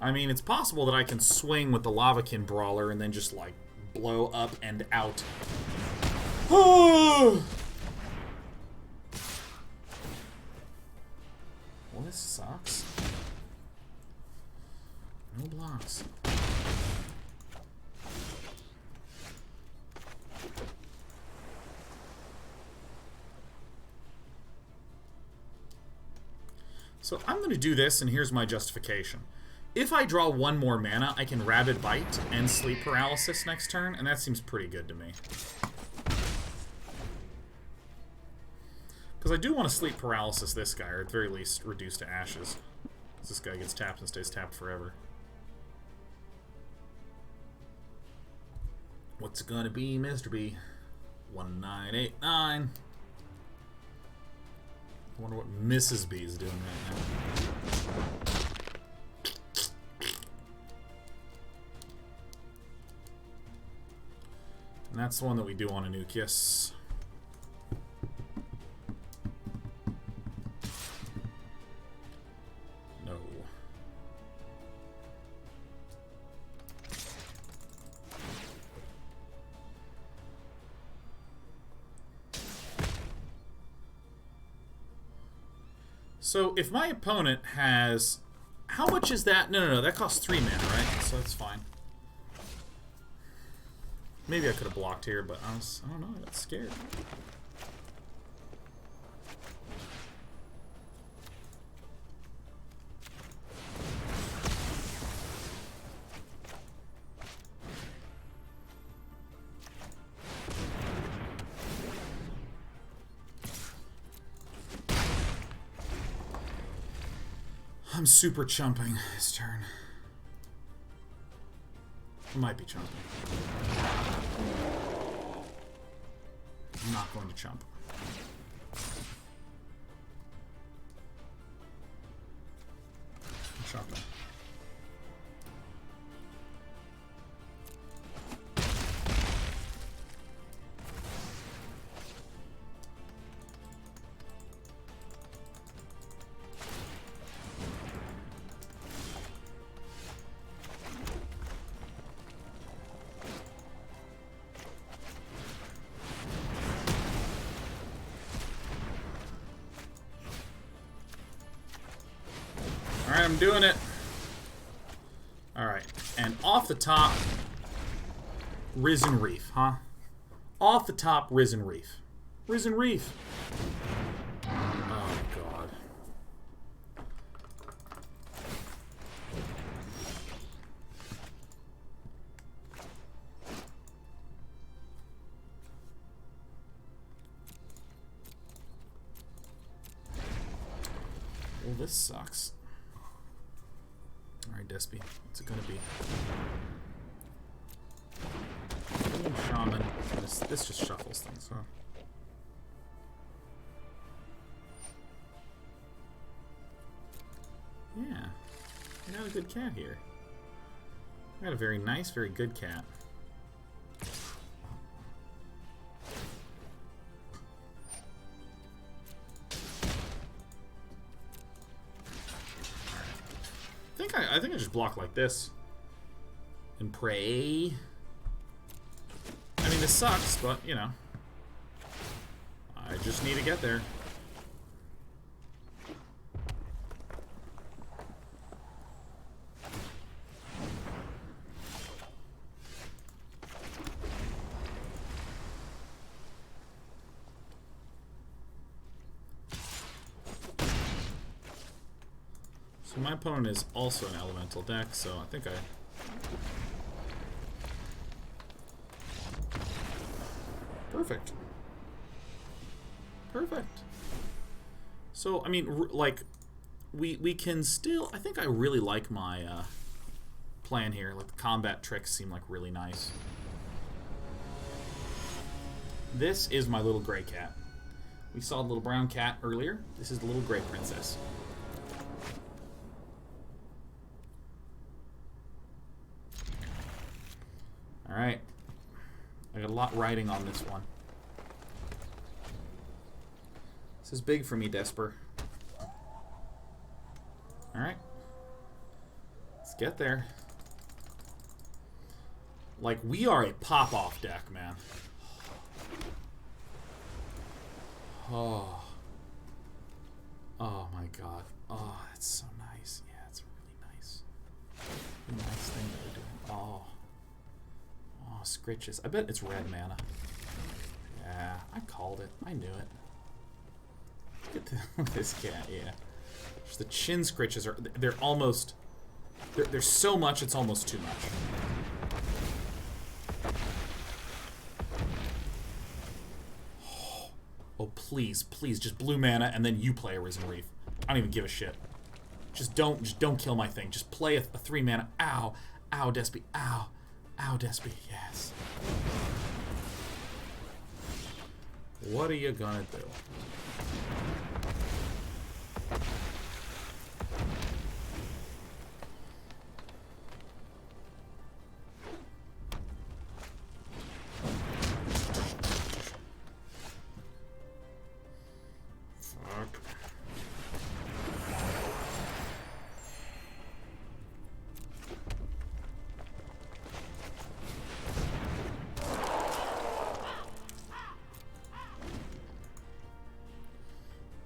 I mean, it's possible that I can swing with the Lavakin Brawler and then just, like, blow up and out. Well, this sucks. No blocks. So I'm going to do this, and here's my justification. If I draw one more mana, I can Rabid Bite and Sleep Paralysis next turn, and that seems pretty good to me. Because I do want to Sleep Paralysis this guy, or at the very least reduce to ashes. Because this guy gets tapped and stays tapped forever. What's it gonna be, Mr. B? 1989. I wonder what Mrs. B is doing right now. And that's the one that we do want to nuke, yes. So if my opponent has... How much is that? No. That costs 3 mana, right? So that's fine. Maybe I could have blocked here, but I don't know. I got scared. I'm super chumping this turn. I might be chumping. I'm not going to chump. I'm chumping. Alright, I'm doing it. Alright, and off the top, Risen Reef, huh? Off the top, Risen Reef. Risen Reef. Oh, God. Well, this sucks. Alright, Despy. What's it gonna be? Shaman. This just shuffles things, huh? Yeah. I got a good cat here. I got a very nice, very good cat. I think I just block like this. And pray. I mean, this sucks, but, you know. I just need to get there. So my opponent is also an elemental deck, so I think I... Perfect. Perfect. So, I mean, like, we can still... I think I really like my plan here. Like, the combat tricks seem like really nice. This is my little gray cat. We saw the little brown cat earlier. This is the little gray princess. Alright. I got a lot riding on this one. This is big for me, Desper. Alright. Let's get there. Like, we are a pop-off deck, man. Oh. Oh my god. Oh, that's so nice. Yeah, it's really nice. Really nice thing that we're doing. Oh. Oh, Scritches. I bet it's red mana. Yeah, I called it. I knew it. Look at this cat, yeah. Just the chin Scritches are... They're almost... There's so much, it's almost too much. Oh, please, please, just blue mana, and then you play a Risen Reef. I don't even give a shit. Just don't kill my thing. Just play a 3 mana. Ow. Ow, Despy. Ow. Ow, Despy. Yes. What are you gonna do? Fuck.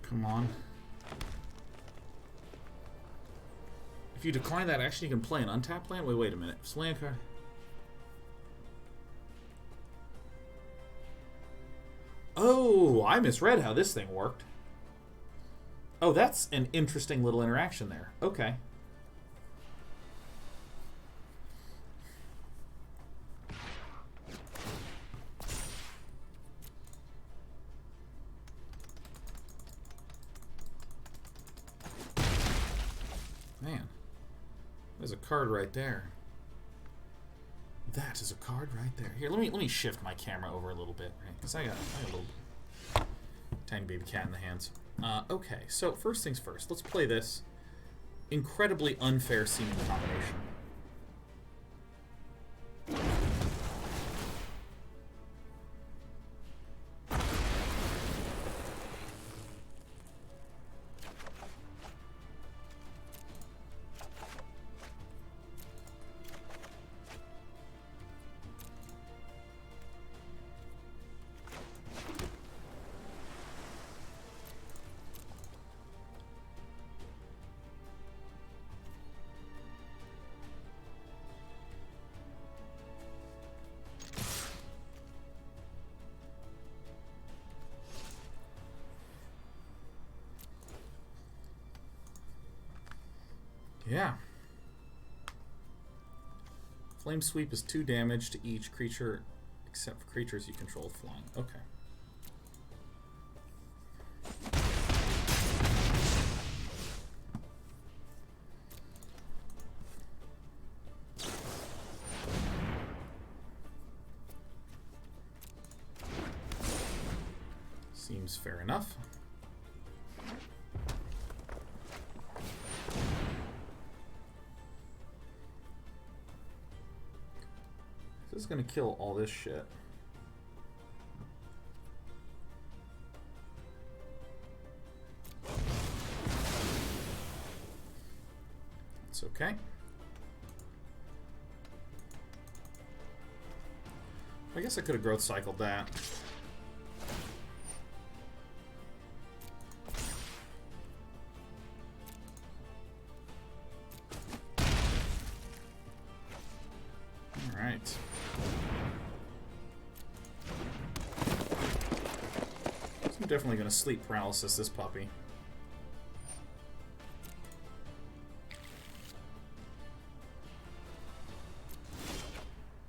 Come on. If you decline that action, you can play an untapped land? Wait a minute. Land card. Oh, I misread how this thing worked. Oh, that's an interesting little interaction there. Okay. Man, there's a card right there. That is a card right there. Here, let me shift my camera over a little bit, right? Because I got a little tiny baby cat in the hands. Okay, so first things first. Let's play this incredibly unfair seeming combination. Yeah. Flame Sweep is 2 damage to each creature, except for creatures you control flying. Okay. Seems fair enough. This is gonna kill all this shit. It's okay. I guess I could have growth cycled that. Alright. I'm definitely going to sleep paralysis this puppy.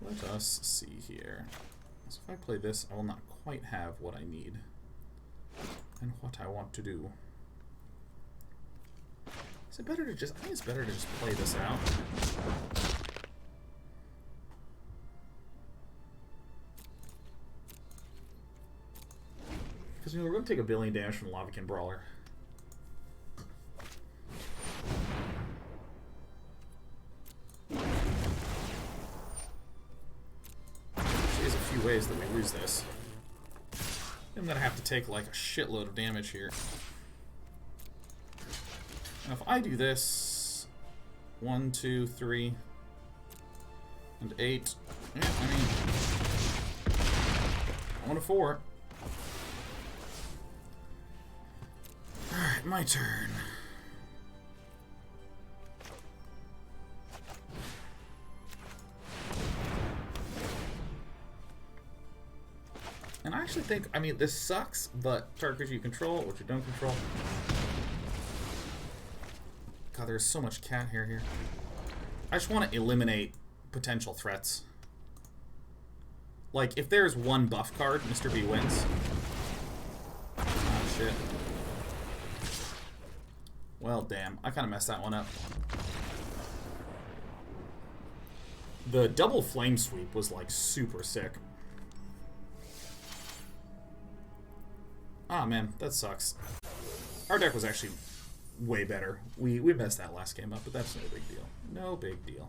Let us see here. So if I play this, I will not quite have what I need and what I want to do. Is it better to just... I think it's better to just play this out. Because we're going to take 1 billion damage from the Lavakin Brawler. There's a few ways that we lose this. I'm going to have to take like a shitload of damage here. Now if I do this, 1, 2, 3, and 8, yeah, I mean, 1 to 4. Alright, my turn. And I actually think, I mean, this sucks, but target creature you control, which you don't control. God, there's so much cat hair here. I just want to eliminate potential threats. Like, if there's 1 buff card, Mr. B wins. Oh, shit. Well, damn. I kind of messed that one up. The double flame sweep was, like, super sick. Ah, man. That sucks. Our deck was actually way better. We messed that last game up, but that's no big deal. No big deal.